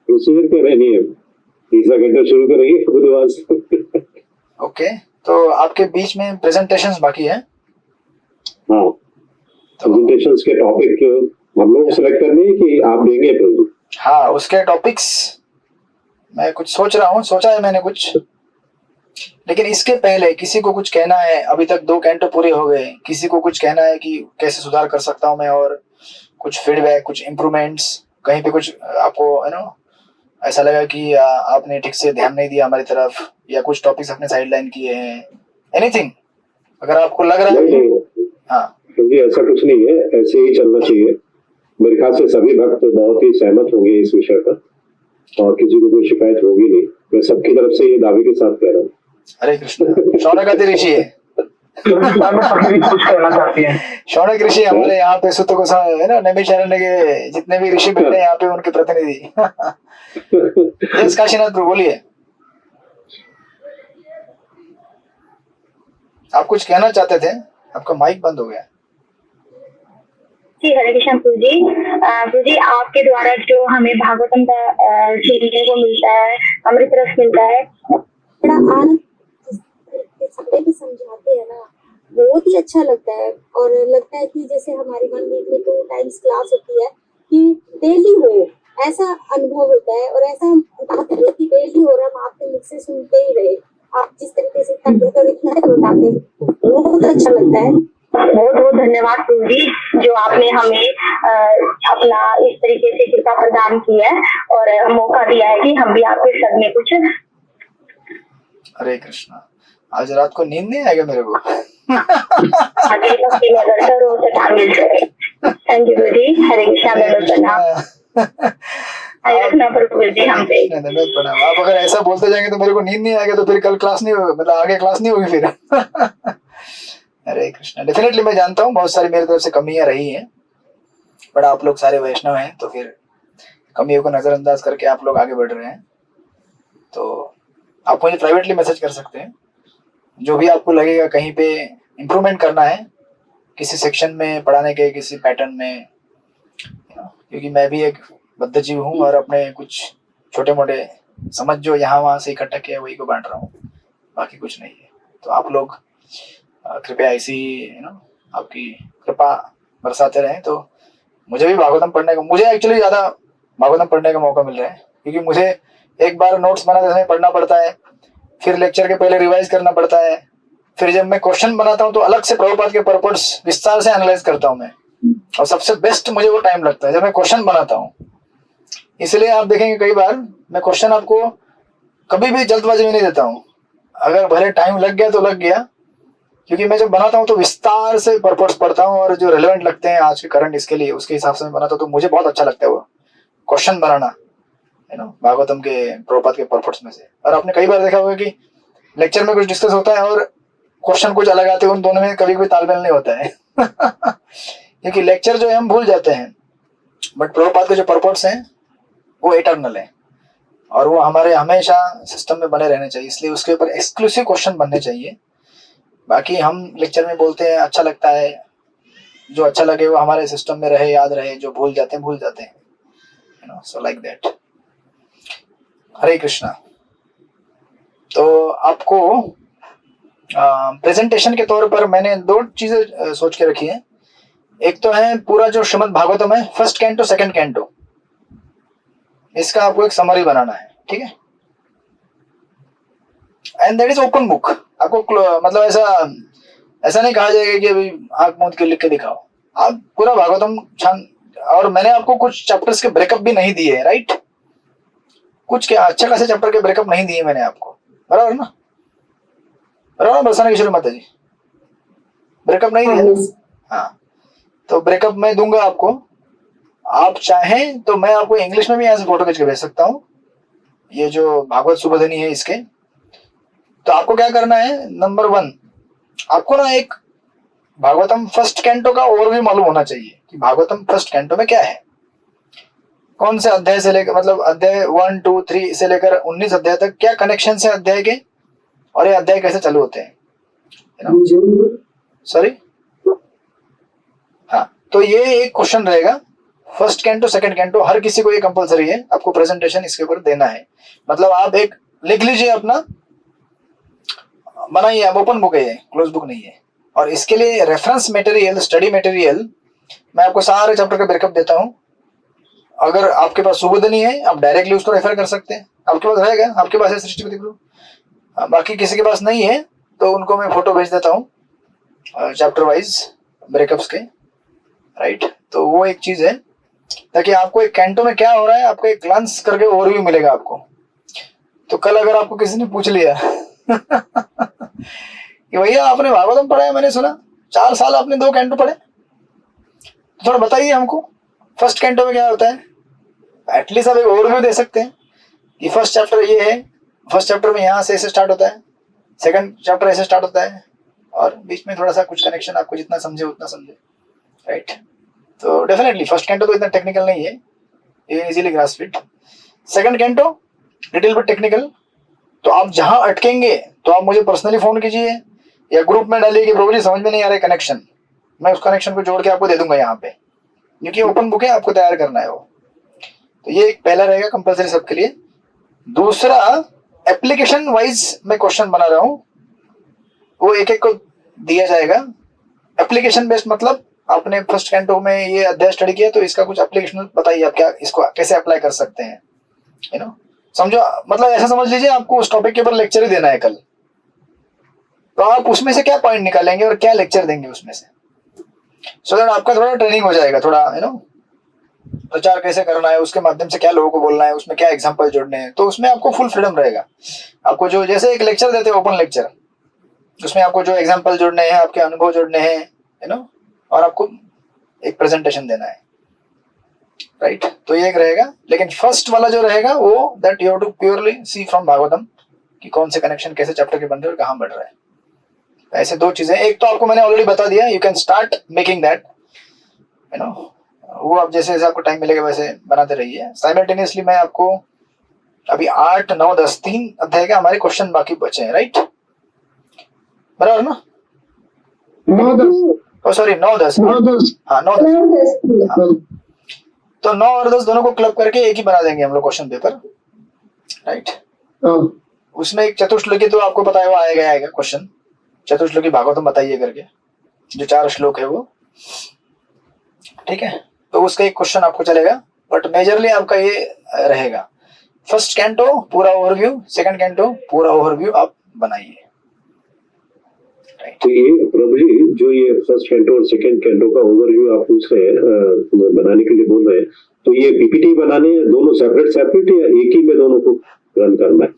प्रोसीजर क्या रहनी है, तीसरा घंटा शुरू करेंगे बुधवार से। ओके, तो आपके बीच में प्रेजेंटेशंस बाकी है। हाँ, प्रेजेंटेशंस के टॉपिक हम लोग सेलेक्ट करने हैं कि आप देंगे प्रभु? हाँ, उसके टॉपिक्स मैं कुछ सोच रहा हूँ, सोचा है मैंने कुछ। लेकिन इसके पहले किसी को कुछ कहना है? अभी तक 2 कैंटो पूरे हो गए। किसी को कुछ कहना है कि कैसे सुधार कर सकता हूँ मैं, और कुछ फीडबैक, कुछ इम्प्रूवमेंट्स, कहीं पे कुछ आपको ऐसा लगा कि आपने ठीक से ध्यान नहीं दिया हमारी तरफ, या कुछ टॉपिक्स अपने साइडलाइन किए हैं, एनीथिंग अगर आपको लग रहा है? हाँ, क्योंकि ऐसा कुछ नहीं है, ऐसे ही चलना चाहिए। मेरे ख्याल से सभी भक्त बहुत ही सहमत होंगे इस विषय पर और किसी को कोई शिकायत होगी नहीं। मैं सबकी तरफ से ये दावे के साथ कह रहा हूँ। हरे कृष्ण। शौनक ऋषि है। कुछ कहना चाहती हैं? शौनक ऋषि हमारे यहाँ पे सुत को है ना, नैमिषारण्य के जितने भी ऋषि बैठे हैं यहाँ पे उनके प्रतिनिधि। यस काशीनाथ प्रभु बोलिए, आप कुछ कहना चाहते थे? आपका माइक बंद हो गया। जी हरे कृष्ण प्रभु जी। प्रभु जी, आपके द्वारा जो हमें भागवतम का सीखने को मिलता है, अमृत रस मिलता है, बड़ा आनंद भी समझाते हैं ना, बहुत ही अच्छा लगता है। और लगता है कि जैसे हमारी 1 वीक में 2 टाइम्स क्लास होती है कि डेली हो, ऐसा अनुभव होता है। और ऐसा कि डेली हो रहा, हम आपके मुख से सुनते ही रहे। आप जिस तरीके से बताते बहुत अच्छा लगता है। बहुत बहुत धन्यवाद प्रभु जी, जो आपने हमें अपना इस तरीके से कृपा प्रदान की है और मौका दिया है कि हम भी आपके संग में कुछ। हरे कृष्ण। आज रात को नींद नहीं आएगा मेरे को। आगे भक्ति में अगर करो तो टाइम मिल जाए। थैंक यू प्रभु जी। हरे कृष्ण। प्रभु जी हम पे प्रणाम। आप अगर ऐसा बोलते जाएंगे तो मेरे को नींद नहीं आएगा, तो फिर कल क्लास नहीं होगा, मतलब आगे क्लास नहीं होगी फिर। हरे कृष्ण। डेफिनेटली मैं जानता हूँ बहुत सारी मेरी तरफ से कमियां रही हैं, बट आप लोग सारे वैष्णव हैं तो फिर कमियों को नजरअंदाज करके आप लोग आगे बढ़ रहे हैं। तो आप मुझे प्राइवेटली मैसेज कर सकते हैं, जो भी आपको लगेगा कहीं पे इम्प्रूवमेंट करना है, किसी सेक्शन में पढ़ाने के, किसी पैटर्न में, क्योंकि मैं भी एक बद्ध जीव हूँ और अपने कुछ छोटे मोटे समझ जो यहाँ वहाँ से इकट्ठा किया वही को बांट रहा हूँ, बाकी कुछ नहीं है। तो आप लोग कृपया ऐसी आपकी कृपा बरसाते रहें। तो मुझे भी भागवतम पढ़ने का, मुझे एक्चुअली ज़्यादा भागवतम पढ़ने का मौका मिल रहा है, क्योंकि मुझे एक बार नोट्स बनाते समय पढ़ना पड़ता है, फिर लेक्चर के पहले रिवाइज करना पड़ता है, फिर जब मैं क्वेश्चन बनाता हूँ तो अलग से प्रभुपाद के पर्पस विस्तार से एनालाइज करता हूँ मैं, और सबसे बेस्ट मुझे वो टाइम लगता है जब मैं क्वेश्चन बनाता हूँ। इसलिए आप देखेंगे कई बार मैं क्वेश्चन आपको कभी भी जल्दबाजी में नहीं देता हूँ। अगर भले टाइम लग गया तो लग गया, क्योंकि मैं जब बनाता हूँ तो विस्तार से पर्पस पढ़ता हूँ और जो रेलेवेंट लगते हैं आज के करंट इसके लिए उसके हिसाब से मैं बनाता हूँ, तो मुझे बहुत अच्छा लगता है वो क्वेश्चन बनाना, है ना, भागवतम के प्रभुपाद के पर्पस में से। और आपने कई बार देखा होगा कि लेक्चर में कुछ डिस्कस होता है और क्वेश्चन कुछ अलग आते हैं, उन दोनों में कभी कभी तालमेल नहीं होता है क्योंकि लेक्चर जो है हम भूल जाते हैं, बट प्रभुपाद के जो पर्पस हैं वो इटर्नल है और वो हमारे हमेशा सिस्टम में बने रहने चाहिए, इसलिए उसके ऊपर एक्सक्लूसिव क्वेश्चन बनने चाहिए। बाकी हम लेक्चर में बोलते हैं, अच्छा लगता है, जो अच्छा लगे वो हमारे सिस्टम में रहे, याद रहे, जो भूल जाते हैं, you know, so like that. Hare Krishna. तो आपको प्रेजेंटेशन के तौर पर मैंने 2 चीजें सोच के रखी है। एक तो है पूरा जो श्रीमद् भागवतम है, फर्स्ट कैंटो सेकंड कैंटो, इसका आपको एक समरी बनाना है, ठीक है, and that is open book. आपको मतलब ऐसा नहीं कहा जाएगा कि अभी आंख मूंद के लिख के दिखाओ, आप पूरा भागवतम छान। और मैंने आपको कुछ चैप्टर्स के ब्रेकअप भी नहीं दिए, राइट, कुछ के अच्छे खासे चैप्टर के ब्रेकअप नहीं दिए मैंने आपको, बराबर ना, बराबर बरसाना किशोरी माता जी, ब्रेकअप नहीं दिया। हाँ, तो ब्रेकअप मैं दूंगा आपको, आप चाहें तो मैं आपको इंग्लिश में भी यहाँ से फोटो खींच के भेज सकता हूँ, ये जो भागवत सुबोधनी है इसके। तो आपको क्या करना है, नंबर 1 आपको ना एक भागवतम फर्स्ट कैंटो का ओवरव्यू मालूम होना चाहिए कि भागवतम फर्स्ट कैंटो में क्या है, कौन से अध्याय से लेकर, मतलब अध्याय 1, 2, 3 से लेकर 19 अध्याय तक क्या कनेक्शन है अध्याय के, और ये अध्याय कैसे चालू होते हैं, सॉरी। हाँ, तो ये एक क्वेश्चन रहेगा, फर्स्ट कैंटो सेकंड कैंटो, हर किसी को ये कंपलसरी है, आपको प्रेजेंटेशन इसके ऊपर देना है। मतलब आप एक लिख लीजिए, अपना बनाइए, आप ओपन बुक है ये, क्लोज बुक नहीं है। और इसके लिए रेफरेंस मटेरियल, स्टडी मटेरियल मैं आपको सारे चैप्टर का ब्रेकअप देता हूँ। अगर आपके पास सुबोधनी है आप डायरेक्टली उसको रेफर कर सकते हैं, आपके पास रहेगा, आपके पास है सृष्टिपति गुरु। बाकी किसी के पास नहीं है तो उनको मैं फोटो भेज देता हूँ चैप्टर वाइज ब्रेकअप्स के, राइट। तो वो एक चीज है, ताकि आपको एक कैंटो में क्या हो रहा है आपको एक ग्लांस करके ओवरव्यू मिलेगा आपको। तो कल अगर आपको किसी ने पूछ लिया कि भैया आपने भागवतम पढ़ा है, मैंने सुना 4 साल आपने 2 कैंटो पढ़े, तो थोड़ा बताइए हमको फर्स्ट कैंटो में क्या होता है। एटलीस्ट आप एक ओवरव्यू दे सकते हैं कि फर्स्ट चैप्टर ये है, फर्स्ट चैप्टर में यहाँ से ऐसे स्टार्ट होता है, सेकंड चैप्टर ऐसे स्टार्ट होता है, और बीच में थोड़ा सा कुछ कनेक्शन आपको जितना समझे उतना समझे, राइट। तो डेफिनेटली फर्स्ट कैंटो तो इतना टेक्निकल नहीं है, ये easily grasp it. Second canto little bit technical, तो आप जहां अटकेंगे तो आप मुझे पर्सनली फोन कीजिए या ग्रुप में डालिए कि प्रभु जी समझ में नहीं आ रहा है कनेक्शन, मैं उस कनेक्शन को जोड़ के आपको दे दूंगा यहाँ पे, क्योंकि ओपन बुक है, आपको तैयार करना है वो। तो ये एक पहला रहेगा कंपलसरी सबके लिए। दूसरा, एप्लीकेशन वाइज मैं क्वेश्चन बना रहा हूँ, वो एक एक को दिया जाएगा। एप्लीकेशन बेस्ड मतलब आपने फर्स्ट कैंटो में ये अध्याय स्टडी किया तो इसका कुछ एप्लीकेशन बताइए, आप क्या इसको कैसे अप्लाई कर सकते हैं, यू नो, समझो। मतलब ऐसा समझ लीजिए आपको उस टॉपिक के ऊपर लेक्चर ही देना है कल, तो आप उसमें से क्या पॉइंट निकालेंगे और क्या लेक्चर देंगे उसमें से, सो दैट आपका थोड़ा ट्रेनिंग हो जाएगा, थोड़ा यू नो प्रचार कैसे करना है, उसके माध्यम से क्या लोगों को बोलना है, उसमें क्या एग्जाम्पल जोड़ने हैं, तो उसमें आपको फुल फ्रीडम रहेगा। आपको जो जैसे एक लेक्चर देते हैं ओपन लेक्चर, उसमें आपको जो एग्जाम्पल जोड़ने हैं, आपके अनुभव जोड़ने हैं, यू नो, और आपको एक प्रेजेंटेशन देना है, राइट। तो ये एक रहेगा। लेकिन फर्स्ट वाला जो रहेगा वो that you have to purely see from Bhagavatam कि कौन से कनेक्शन कैसे चैप्टर के बन रहे हैं और कहाँ बढ़ रहा है। ऐसे 2 चीजें, एक तो आपको मैंने ऑलरेडी बता दिया, you can start making that, you know, वो आप जैसे जैसे आपको टाइम मिलेगा वैसे बनाते रहिए। साइमल्टेनियसली मैं आपको अभी 8, 9, 10 3 अध्याय के हमारे क्वेश्चन बाकी बचे हैं, राइट, बराबर ना। 9, 10 सॉरी 9, 10 हाँ 9, 10 तो 9 और 10 दोनों को क्लब करके एक ही बना देंगे हम लोग क्वेश्चन पेपर, राइट। उसमें एक चतुश्लोकी तो आपको पता है वो आएगा क्वेश्चन, चतुश्लोकी भागवतम बताइए करके, जो 4 श्लोक है वो, ठीक है। तो उसका एक क्वेश्चन आपको चलेगा, बट मेजरली आपका ये रहेगा फर्स्ट कैंटो पूरा ओवरव्यू, सेकंड कैंटो पूरा ओवरव्यू आप बनाइए, राइट। तो ये प्रभु जी जो ये फर्स्ट कैंटो और सेकंड कैंटो का ओवरव्यू आप पूछ रहे हैं बनाने के लिए बोल रहे हैं, तो ये पीपीटी बनाने दोनों सेपरेट या एक ही में दोनों को रन करना है?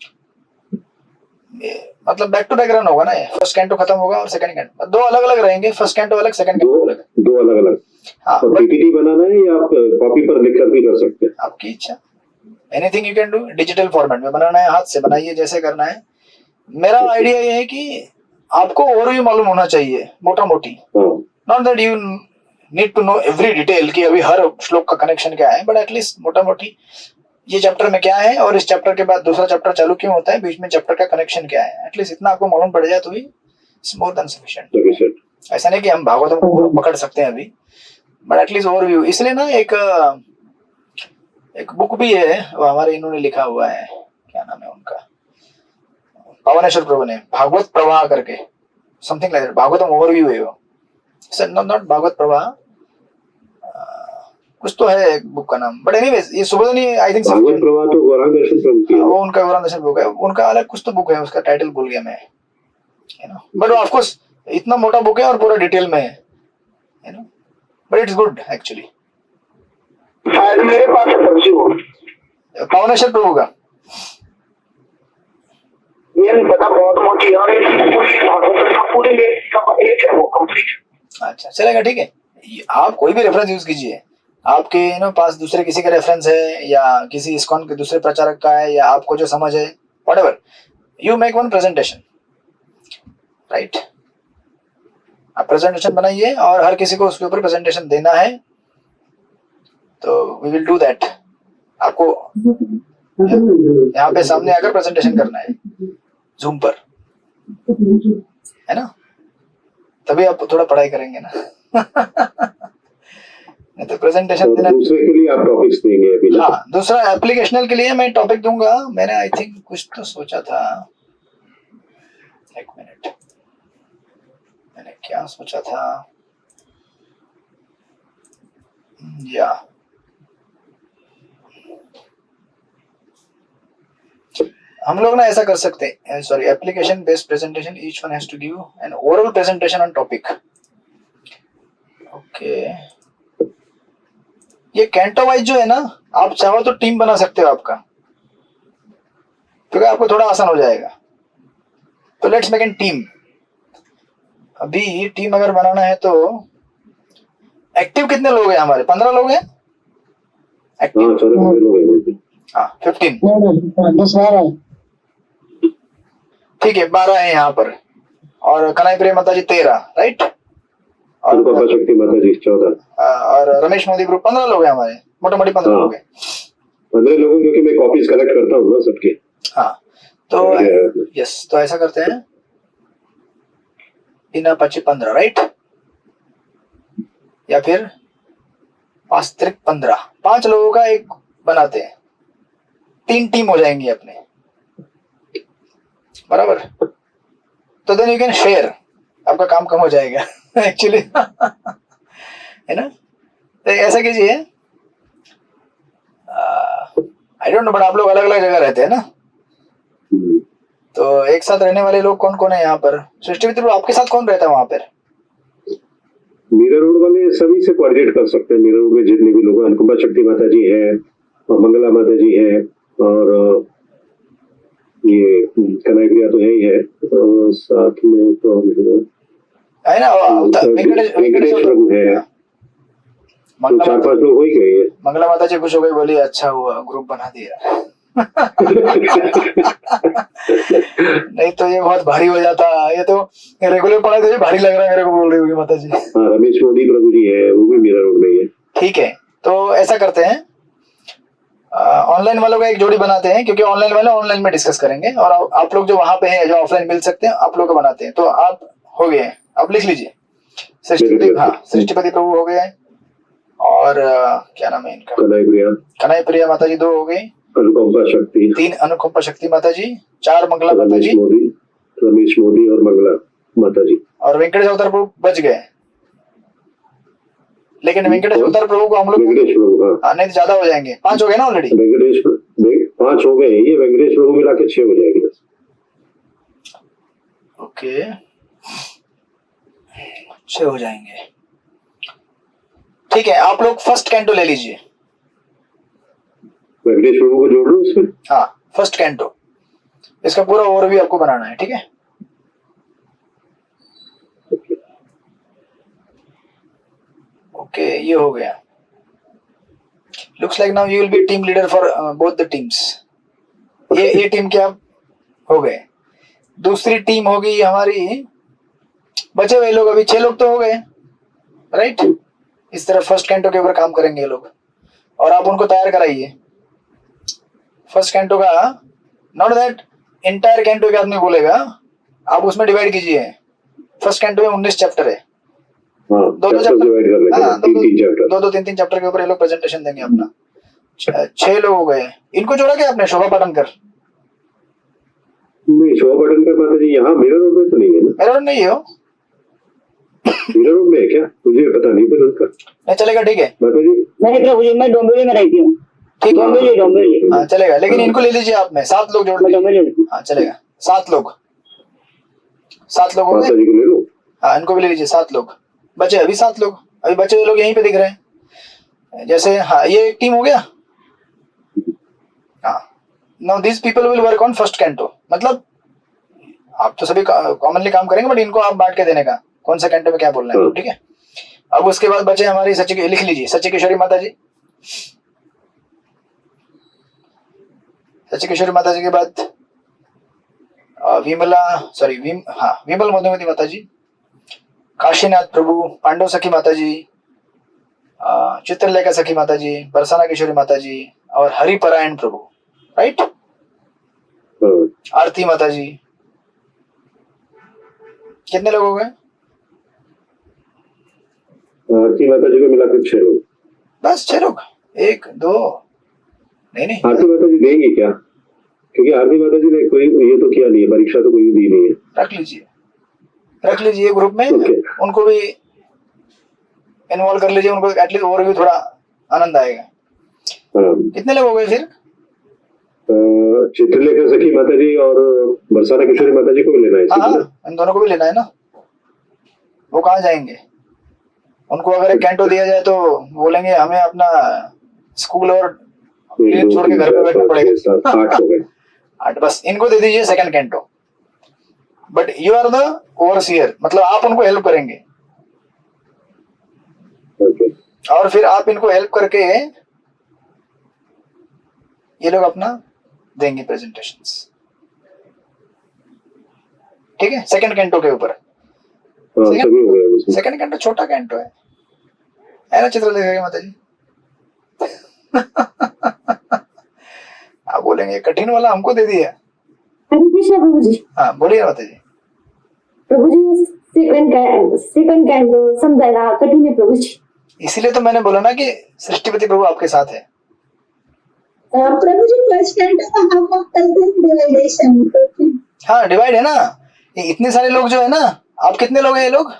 मतलब बैक टू बैक रन होगा ना, ये फर्स्ट कैंटो खत्म होगा और सेकंड कैंटो, दो अलग अलग रहेंगे, फर्स्ट कैंटो अलग सेकंड कैंटो अलग। दो अलग अलग। हाँ, और पीपीटी बनाना है या आप कॉपी पर लिखकर भी कर सकते हैं? आपकी इच्छा, anything you can do. Digital format में बनाना है, हाथ से बनाइए जैसे करना है। मेरा आइडिया ये है कि आपको ओवरव्यू मालूम होना चाहिए मोटा मोटी, not that you need to know every detail कि अभी हर श्लोक का कनेक्शन क्या है, बट एटलीस्ट मोटा मोटी ये चैप्टर में क्या है और इस चैप्टर के बाद दूसरा चैप्टर चालू क्यों होता है, बीच में चैप्टर का कनेक्शन क्या है, एटलीस्ट इतना आपको मालूम पड़ जाए तो भी इट्स मोर देन सफिशिएंट। ऐसा नहीं कि हम भागवतम को पकड़ सकते हैं अभी, बट एटलीस्ट ओवरव्यू। इसलिए ना एक बुक भी है, वो हमारे इन्होंने लिखा हुआ है, क्या नाम है उनका, पावनेश्वर प्रभु ने, भागवत प्रवाह करके, something like that, Bhagavatam overview है वो, नॉट भागवत प्रवाह, कुछ तो है एक बुक का नाम, बट एनीवेज ये सुबोधनी आई थिंक भागवत प्रवाह तो गौरांग दर्शन प्रभु की है, वो उनका गौरांग दर्शन बुक है, उनका अलग कुछ तो बुक है, उसका टाइटल भूल गया मैं, you know, but of course इतना मोटा बुक है और पूरा डिटेल में है, you know, but it's good actually. शायद मेरे पास है प्रभु जी वो, पावनेश्वर प्रभु का, ये नहीं पता, बहुत मोटी है और पूरी एक है वो कंप्लीट। अच्छा चलेगा, ठीक है, आप कोई भी रेफरेंस यूज कीजिए, आपके यू नो पास दूसरे किसी का रेफरेंस है या किसी इस्कॉन के दूसरे प्रचारक का है या आपको जो समझ है, whatever, you make one presentation, right, आप प्रेजेंटेशन बनाइए और हर किसी को उसके ऊपर प्रेजेंटेशन देना है, तो वी विल डू दैट। आपको यहाँ पे सामने आकर प्रेजेंटेशन करना है जूम पर, है ना, तभी आप थोड़ा पढ़ाई करेंगे ना नहीं तो प्रेजेंटेशन देना। दूसरे के लिए आप टॉपिक्स देंगे अभी ना? हाँ, दूसरा एप्लीकेशनल के लिए मैं टॉपिक दूंगा, मैंने आई थिंक कुछ तो सोचा था, एक मिनट, मैंने क्या सोचा था, या हम लोग ना ऐसा कर सकते हैं, sorry, application based presentation, each one has to give an oral presentation on topic. Okay, ये कैंटो वाइज जो है ना, आप चाहो तो टीम बना सकते हो आपका, क्योंकि आपको थोड़ा आसान हो जाएगा। तो लेट्स मेक एन टीम। अभी टीम अगर बनाना है तो एक्टिव कितने लोग हैं हमारे? 15 लोग हैं एक्टिव। हाँ 15, ठीक है, 12 है यहाँ पर, और कनाई प्रिय माता जी 13, राइट, और शक्ति माता जी 14, और रमेश मोदी ग्रुप 15 लोग हैं हमारे, मोटे मोटे 15 लोग हैं। 15 लोगों, क्योंकि मैं कॉपीज कलेक्ट करता हूँ ना सबके। हाँ तो यस, तो ऐसा करते हैं, 3 25 15, राइट, या फिर 5 त्रिक 15, 5 लोगों का एक बनाते हैं, 3 टीम हो जाएंगी अपने, बराबर। तो देन यू कैन शेयर, आपका काम कम हो जाएगा एक्चुअली है ना। तो ऐसा कीजिए, आई डोंट नो, बट आप लोग अलग अलग जगह रहते हैं ना, तो एक साथ रहने वाले लोग कौन कौन है यहाँ पर? सृष्टि मित्र, आपके साथ कौन रहता है वहां पर? मीरा रोड वाले सभी से कोऑर्डिनेट कर सकते हैं। मीरा रोड में जितने भी लोग हैं, अनुकंपा शक्ति माता जी है और मंगला माता जी है, और ये कनाई प्रिया तो है ही है, और साथ में तो है ना वेंकटेश प्रभु है, तो 4-5 लोग हो ही गए। मंगला माता जी खुश हो गई, बोली अच्छा हुआ ग्रुप बना दिया नहीं तो ये बहुत भारी हो जाता, ये तो रेगुलर पढ़ाई तो ये भारी लग रहा है मेरे को, बोल रही होगी माता जी। रमेश मोदी प्रभु जी है, वो भी मीरा रोड में ही है। ठीक है, तो ऐसा करते हैं, ऑनलाइन वालों का एक जोड़ी बनाते हैं, क्योंकि ऑनलाइन वाले ऑनलाइन में डिस्कस करेंगे, और आप लोग जो वहां पे हैं, जो ऑफलाइन मिल सकते हैं, आप लोग बनाते हैं। तो आप हो गए, आप लिख लीजिए, सृष्टिपति प्रभु हो गए, और क्या नाम है इनका, कनाई प्रिया माता जी 2 हो गई, अनुकंपा शक्ति 3, अनुकंपा शक्ति माता जी 4, मंगला माता जी, रमेश मोदी और मंगला माता जी, और वेंकटेश अवतार प्रभु बच गए। लेकिन वेंकटेश अवतार प्रभु को हम लोग नहीं तो ज्यादा हो जाएंगे, 5 हो गए ना ऑलरेडी। वेंकटेश 5 हो गए, ये वेंकटेश प्रभु मिला के 6 हो जाएगी बस। ओके, 6 हो जाएंगे, ठीक है। आप लोग फर्स्ट कैंटो ले लीजिए, वेंकटेश प्रभु को जोड़ लो उसमें। हाँ, फर्स्ट कैंटो, इसका पूरा ओवरव्यू आपको बनाना है, ठीक है। ओके, ये हो गया. Looks like now you will be team leader for both the teams. ये टीम के आप हो गए. दूसरी टीम होगी हमारी, बचे हुए लोग अभी 6 लोग तो हो गए, राइट. इस तरह फर्स्ट कैंटो के ऊपर काम करेंगे ये लोग, और आप उनको तैयार कराइए. फर्स्ट कैंटो का, नॉट दैट इंटायर कैंटो के आदमी बोलेगा, आप उसमें डिवाइड कीजिए. फर्स्ट कैंटो में 19 चैप्टर है. दो 3 चैप्टर के ऊपर ये लोग प्रेजेंटेशन देंगे अपना. 6 लोग हो गए. इनको जोड़ा क्या आपने? शोभा पाटनकर. नहीं, शोभा पाटनकर माता जी यहाँ मेरा रोड में तो नहीं है ना? मेरा रोड नहीं है, मेरा रोड में है क्या? मुझे पता नहीं फिर उसका. नहीं चलेगा, ठीक है माता जी. नहीं प्रभु जी, मैं डोंबिवली में रहती हूँ. ठीक है, डोंबिवली. हाँ चलेगा, लेकिन इनको ले लीजिए आप में. 7 लोग जोड़ लीजिए. हाँ चलेगा, 7 लोग हो माता गए. जी को ले लो. हाँ इनको भी ले लीजिए. 7 लोग बचे. अभी 7 लोग, अभी बचे हुए लोग यहीं पे दिख रहे हैं. जैसे हाँ, ये एक टीम हो गया. हाँ, now this people will work on first canto. मतलब आप तो सभी कॉमनली काम करेंगे, बट इनको आप बांट के देने का कौन सा कैंटो में क्या बोलना है, ठीक है. अब उसके बाद बचे हमारी सची, लिख लीजिए सची किशोरी माता जी. सची किशोरी माता जी के बाद विमल मधुमती माता जी, काशीनाथ प्रभु, पांडव सखी माता जी, चित्रलेखा सखी माता जी, बरसाना किशोरी माता जी, और हरिपरायण प्रभु, राइट. आरती माता जी. कितने लोग हो गए? आरती माता जी को मिलाकर 6 लोग. बस 6 लोग. 1 2 नहीं आरती माता जी देंगे क्या? क्योंकि आरती माता जी ने कोई ये तो किया नहीं है, परीक्षा तो कोई दी नहीं है. रख लीजिए ग्रुप में. उनको भी इन्वॉल्व कर लीजिए, उनको एटलीस्ट और भी थोड़ा आनंद आएगा. कितने लोग हो गए फिर? चित्रलेखा सखी माता जी और बरसाना किशोरी माता जी को भी लेना है. हाँ, इन दोनों को भी लेना है ना. वो कहाँ जाएंगे? उनको अगर एक कैंटो दिया जाए तो बोलेंगे हमें अपना स्कूल और छोड़ के घर पे बैठना पड़ेगा. 8. बस इनको दे दीजिए second canto. But you are the overseer, मतलब आप उनको हेल्प करेंगे. और फिर आप इनको हेल्प करके ये लोग अपना देंगे प्रेजेंटेशंस. ठीक है, सेकंड कैंटो के ऊपर. सेकंड कैंटो छोटा कैंटो है ना चित्रलेखा माता जी. आप बोलेंगे कठिन वाला हमको दे दिया. हरे कृष्ण प्रभु जी. हाँ बोलिए माता जी. प्रभु जी सेकंड कैंटो समझाना कठिन है प्रभु जी. इसीलिए तो मैंने बोला ना कि सृष्टिपति प्रभु आपके साथ है. प्रभु जी फर्स्ट कैंटो का हम डिवाइडेशन. हाँ डिवाइड है ना. ये इतने सारे लोग जो है ना, आप कितने लोग हैं? ये लोग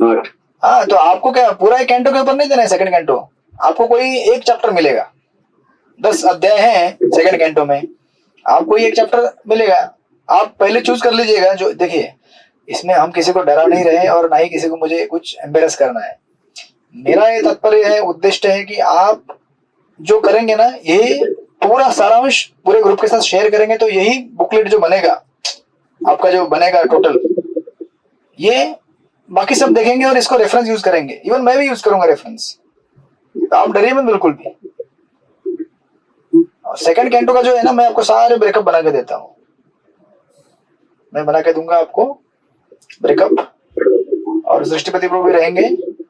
8. हाँ, तो आपको क्या पूरा एक कैंटो के ऊपर नहीं देना है सेकंड कैंटो. आपको कोई एक चैप्टर मिलेगा. 10 अध्याय हैं सेकंड कैंटो में, आपको एक चैप्टर मिलेगा. आप पहले चूज कर लीजिएगा. जो देखिए, इसमें हम किसी को डरा नहीं रहे और ना ही किसी को मुझे कुछ एम्बेरस करना है. मेरा ये तात्पर्य है, उद्देश्य है कि आप जो करेंगे ना, ये पूरा सारांश पूरे ग्रुप के साथ शेयर करेंगे, तो यही बुकलेट जो बनेगा आपका, जो बनेगा टोटल, ये बाकी सब देखेंगे और इसको रेफरेंस यूज करेंगे. इवन मैं भी यूज करूंगा रेफरेंस. तो आप डरिए मत बिल्कुल भी. और सेकंड कैंटो का जो है ना, मैं आपको सारे ब्रेकअप बना के देता हूँ. मैं बना के दूंगा आपको ब्रेकअप. और सृष्टिपति प्रभु भी रहेंगे.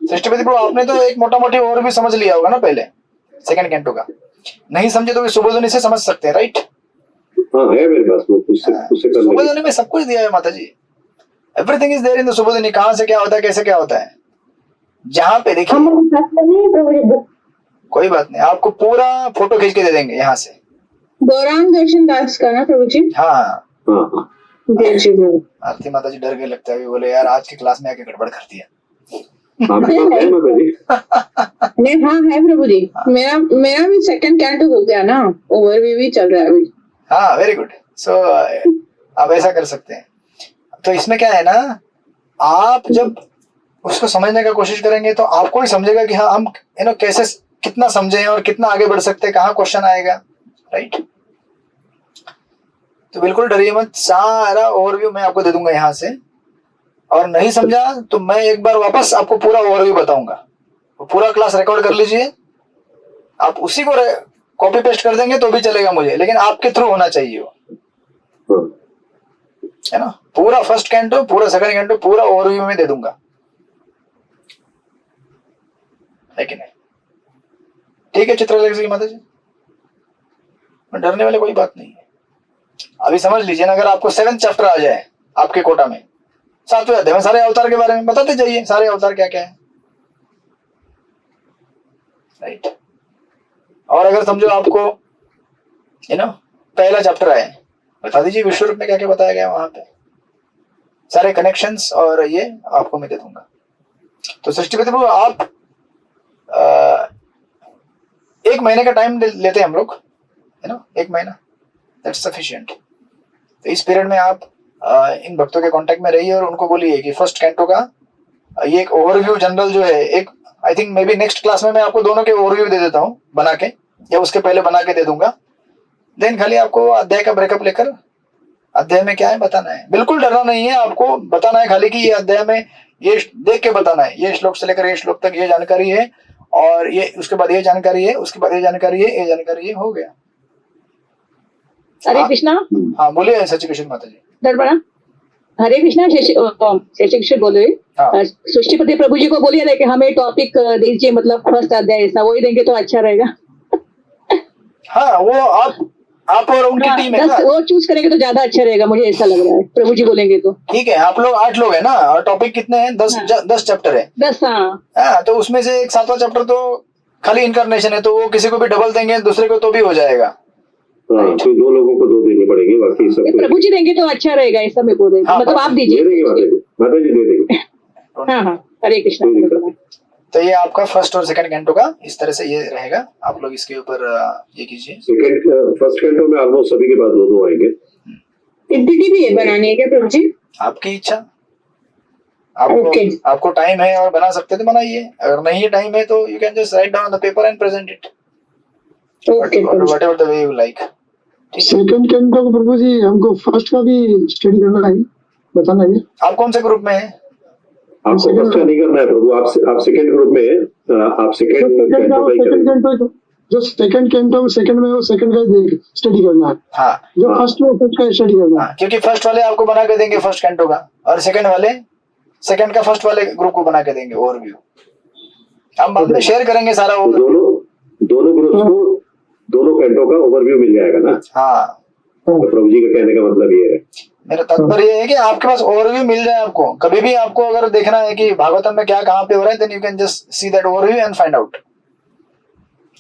सृष्टिपति प्रभु आपने तो एक मोटा मोटी और भी समझ लिया होगा ना पहले सेकंड कैंटो का. नहीं समझे तो सुबोधनी से समझ सकते हैं, राइट. हाँ है मेरे पास, वो उससे कर लेंगे. सुबोधनी में सब कुछ दिया है माता जी. Everything is there in the Subodhini. कहाँ से क्या होता है, कैसे क्या होता है, जहाँ पे देखिए. कोई बात नहीं, आपको पूरा फोटो खींच के दे देंगे यहाँ से. गौरांग दर्शन दास का ना प्रभु जी. हाँ जय श्री प्रभु. आरती माता जी डर गए लगता है, बोले यार आज की क्लास में आके गड़बड़ कर दिया. नहीं, हाँ है प्रभु जी. मेरा भी सेकंड कैंटो हो गया ना, ओवरव्यू भी चल रहा है अभी. हाँ वेरी गुड. सो आप ऐसा कर सकते हैं. तो इसमें क्या है ना, आप जब उसको समझने का कोशिश करेंगे तो आपको ही समझेगा कि हाँ हम कैसे कितना समझे और कितना आगे बढ़ सकते हैं, कहाँ क्वेश्चन आएगा, राइट. तो बिल्कुल डरिए मत, सारा ओवरव्यू मैं आपको दे दूंगा यहाँ से. और नहीं समझा तो मैं एक बार वापस आपको पूरा ओवरव्यू बताऊंगा. वो पूरा क्लास रिकॉर्ड कर लीजिए, आप उसी को कॉपी पेस्ट कर देंगे तो भी चलेगा मुझे, लेकिन आपके थ्रू होना चाहिए वो, है ना। पूरा फर्स्ट कैंटो, पूरा सेकंड कैंटो, पूरा ओवरव्यू में दे दूंगा, है कि नहीं? ठीक है चित्रलेखा जी, माता जी, डरने वाली कोई बात नहीं है। अभी समझ लीजिए ना, अगर आपको 7th चैप्टर आ जाए आपके कोटा में, 7वें अध्याय में सारे अवतार के बारे में बताते जाइए, सारे अवतार क्या क्या है, राइट। और अगर समझो आपको पहला चैप्टर आए, बता दीजिए विश्व रूप में क्या क्या बताया गया वहां पे, सारे कनेक्शंस, और ये आपको मैं दे दूंगा। तो सृष्टिपति प्रभु आप 1 महीने का टाइम लेते हैं हम लोग, है ना, 1 महीना, दैट्स सफिशिएंट। तो इस पीरियड में आप इन भक्तों के कांटेक्ट में रहिए और उनको बोलिए कि फर्स्ट कैंटो का ये एक ओवरव्यू जनरल जो है, एक I think may be next class में मैं आपको दोनों के ओवरव्यू दे देता हूँ बना के, या उसके पहले बना के दे दूंगा। देन खाली आपको अध्याय का ब्रेकअप लेकर अध्याय में क्या है बताना है, बिल्कुल डरना नहीं है, आपको बताना है खाली कि ये अध्याय में ये देख के बताना है, ये श्लोक से लेकर ये श्लोक तक ये जानकारी है, और ये उसके बाद ये जानकारी है, उसके बाद ये जानकारी है, ये जानकारी है, हो गया। हरे कृष्णा। हाँ बोलिए सच्ची कृष्ण माता जी। दरबारा हरे कृष्णा। शशि कृष्ण बोले, हाँ। सृष्टिपति प्रभु जी को बोलिए ना कि हमें टॉपिक दीजिए, मतलब फर्स्ट अध्याय ऐसा, वही देंगे तो अच्छा रहेगा। हाँ वो आप और उनकी टीम है ना, वो चूज करेंगे तो ज्यादा अच्छा रहेगा, मुझे ऐसा लग रहा है, प्रभु जी बोलेंगे तो। ठीक है, आप लोग 8 लोग हैं ना, और टॉपिक कितने हैं? 10 चैप्टर है। 10। हाँ, तो उसमें से एक 7वां चैप्टर तो खाली इनकारनेशन है, तो वो किसी को भी डबल देंगे दूसरे को तो भी हो जाएगा। तो 2 लोगों को 2 देने पड़ेंगे, बाकी सब प्रभु जी देंगे तो अच्छा रहेगा, ऐसा मैं बोल रही हूँ। मतलब आप दीजिए। दे देंगे माता जी, दे देंगे। हाँ हाँ, हरे कृष्णा। तो ये आपका फर्स्ट और सेकंड कैंटो का इस तरह से ये रहेगा, आप लोग इसके ऊपर ये कीजिए। फर्स्ट कैंटो में ऑलमोस्ट सभी के बाद 2 आएंगे। पीपीटी भी बनानी है क्या प्रभु जी? आपकी इच्छा, आपको टाइम है और बना सकते तो बनाइए, अगर नहीं है टाइम है तो you can just write down the paper and present it, whatever the way you like. Second canto को प्रभु जी हमको फर्स्ट का भी स्टडी करना है, बताना है। आप कौन से ग्रुप में हैं? आपको फर्स्ट का नहीं करना है प्रभु, आप सेकंड ग्रुप में हैं, आप सेकंड कैंटो जो सेकंड कैंटो सेकंड में वो सेकंड का स्टडी करना है। हाँ, जो फर्स्ट में फर्स्ट का स्टडी करना है, क्योंकि फर्स्ट वाले आपको बना के देंगे फर्स्ट कैंटो का, और सेकंड वाले सेकंड का फर्स्ट वाले ग्रुप को बना के देंगे ओवरव्यू। हम बाद में शेयर करेंगे सारा दोनों ग्रुप्स को दोनों कैंटो का ओवरव्यू मिल जाएगा ना। हाँ, तो प्रभु जी का कहने का मतलब ये है, मेरा तात्पर्य ये है कि आपके पास ओवरव्यू मिल जाए। आपको कभी भी आपको अगर देखना है कि भागवतम में क्या कहाँ पे हो रहा है, then you can just see that overview and find out.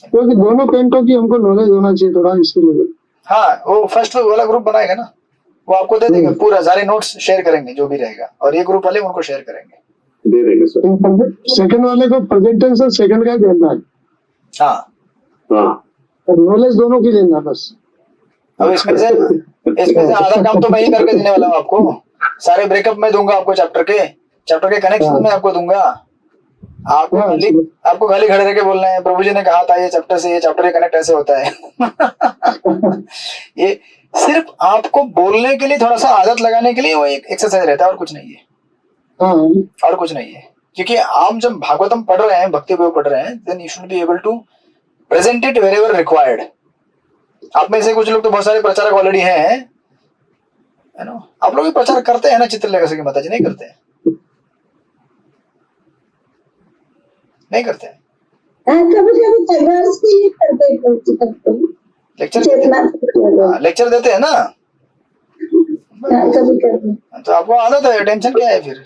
क्योंकि दोनों कैंटो की हमको नॉलेज होना चाहिए थोड़ा, इसके लिए। हाँ, वो फर्स्ट वाला ग्रुप बनाएगा ना, वो आपको दे देंगे पूरा, सारे नोट्स शेयर करेंगे जो भी रहेगा, और ये ग्रुप वाले उनको शेयर करेंगे, दे देंगे सर। सेकंड वाले को प्रेजेंटेशन सेकंड का देना है। हाँ, और नॉलेज दोनों की लेना बस। अब इसमें से आधा काम तो मैं ही करके देने वाला हूँ आपको, सारे ब्रेकअप में दूंगा आपको, चैप्टर के कनेक्शन में आपको दूंगा। आपको खाली खड़े रह के बोलना है प्रभु जी ने कहा था ये चैप्टर से ये चैप्टर कनेक्ट ऐसे होता है। ये सिर्फ आपको बोलने के लिए, थोड़ा सा आदत लगाने के लिए वो एक एक्सरसाइज रहता है, और कुछ नहीं है। और कुछ नहीं है, क्योंकि आप जब भागवतम पढ़ रहे हैं, भक्ति पढ़ रहे हैं, then you should be able to present it wherever required. आप में से कुछ लोग तो बहुत सारे प्रचारक ऑलरेडी हैं, है ना। आप लोग भी प्रचार करते हैं ना चित्रलेखा की माता जी, नहीं करते हैं? नहीं करते हैं? लेक्चर देते हैं ना, तो आपको आदत है, टेंशन क्या है फिर?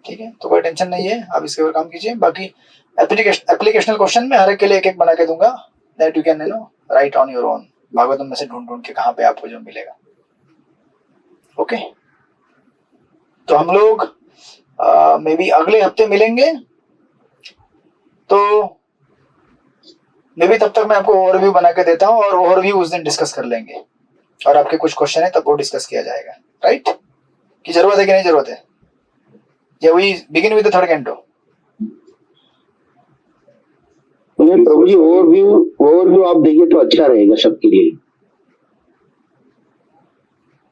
ठीक है, तो कोई टेंशन नहीं है, आप इसके ऊपर काम कीजिए। बाकी एप्लीकेशनल क्वेश्चन में हर एक के लिए एक बना के दूंगा, that you can write on your own, Bhagavatam में से ढूंढ के कहाँ पे आपको जो मिलेगा। ओके, तो हम लोग मे बी अगले हफ्ते मिलेंगे, तो मे बी तब तक मैं आपको ओवरव्यू बना के देता हूँ, और ओवरव्यू उस दिन डिस्कस कर लेंगे, और आपके कुछ क्वेश्चन है तब वो डिस्कस किया जाएगा। राइट, की जरूरत है कि नहीं जरूरत है? या वही begin with the third canto? प्रभु जी ओवरव्यू आप देंगे तो अच्छा रहेगा सबके लिए।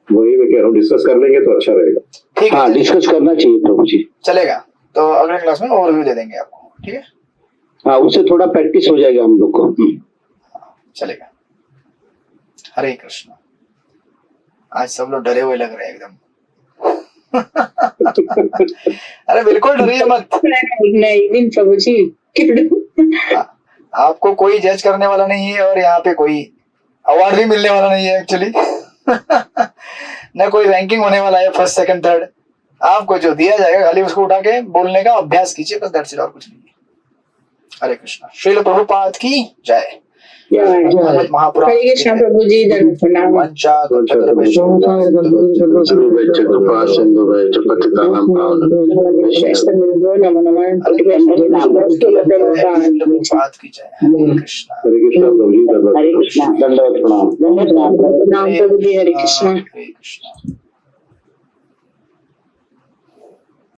वही मैं कह रहा हूँ, डिस्कस कर लेंगे तो अच्छा रहेगा। ठीक है, हाँ, डिस्कस करना चाहिए प्रभु जी। चलेगा। तो अगले क्लास में ओवरव्यू दे देंगे आपको, ठीक है? हाँ, उससे थोड़ा प्रैक्टिस हो जाएगा हम लोग को। चलेगा। हरे कृष्ण। आज सब लोग डरे हुए लग रहे हैं एकदम। अरे बिल्कुल डरिए मत। नहीं प्रभु जी, आपको कोई जज करने वाला नहीं है और यहाँ पे कोई अवार्ड भी मिलने वाला नहीं है एक्चुअली। न कोई रैंकिंग होने वाला है फर्स्ट सेकंड थर्ड। आपको जो दिया जाएगा खाली उसको उठा के बोलने का अभ्यास कीजिए, बस दैट्स इट, और कुछ नहीं। हरे कृष्ण। श्रील प्रभुपाद की जय। भगवत महापुराण। हरे कृष्ण प्रभु जी, दंड प्रणाम। वंचा कल्पतरुभ्यश्च नमो नमः। प्रभुपाद की जय। हरे कृष्ण। हरे कृष्णा प्रभु जी, दंडवत प्रणाम। प्रणाम प्रभु जी, हरे कृष्ण। हरे कृष्ण।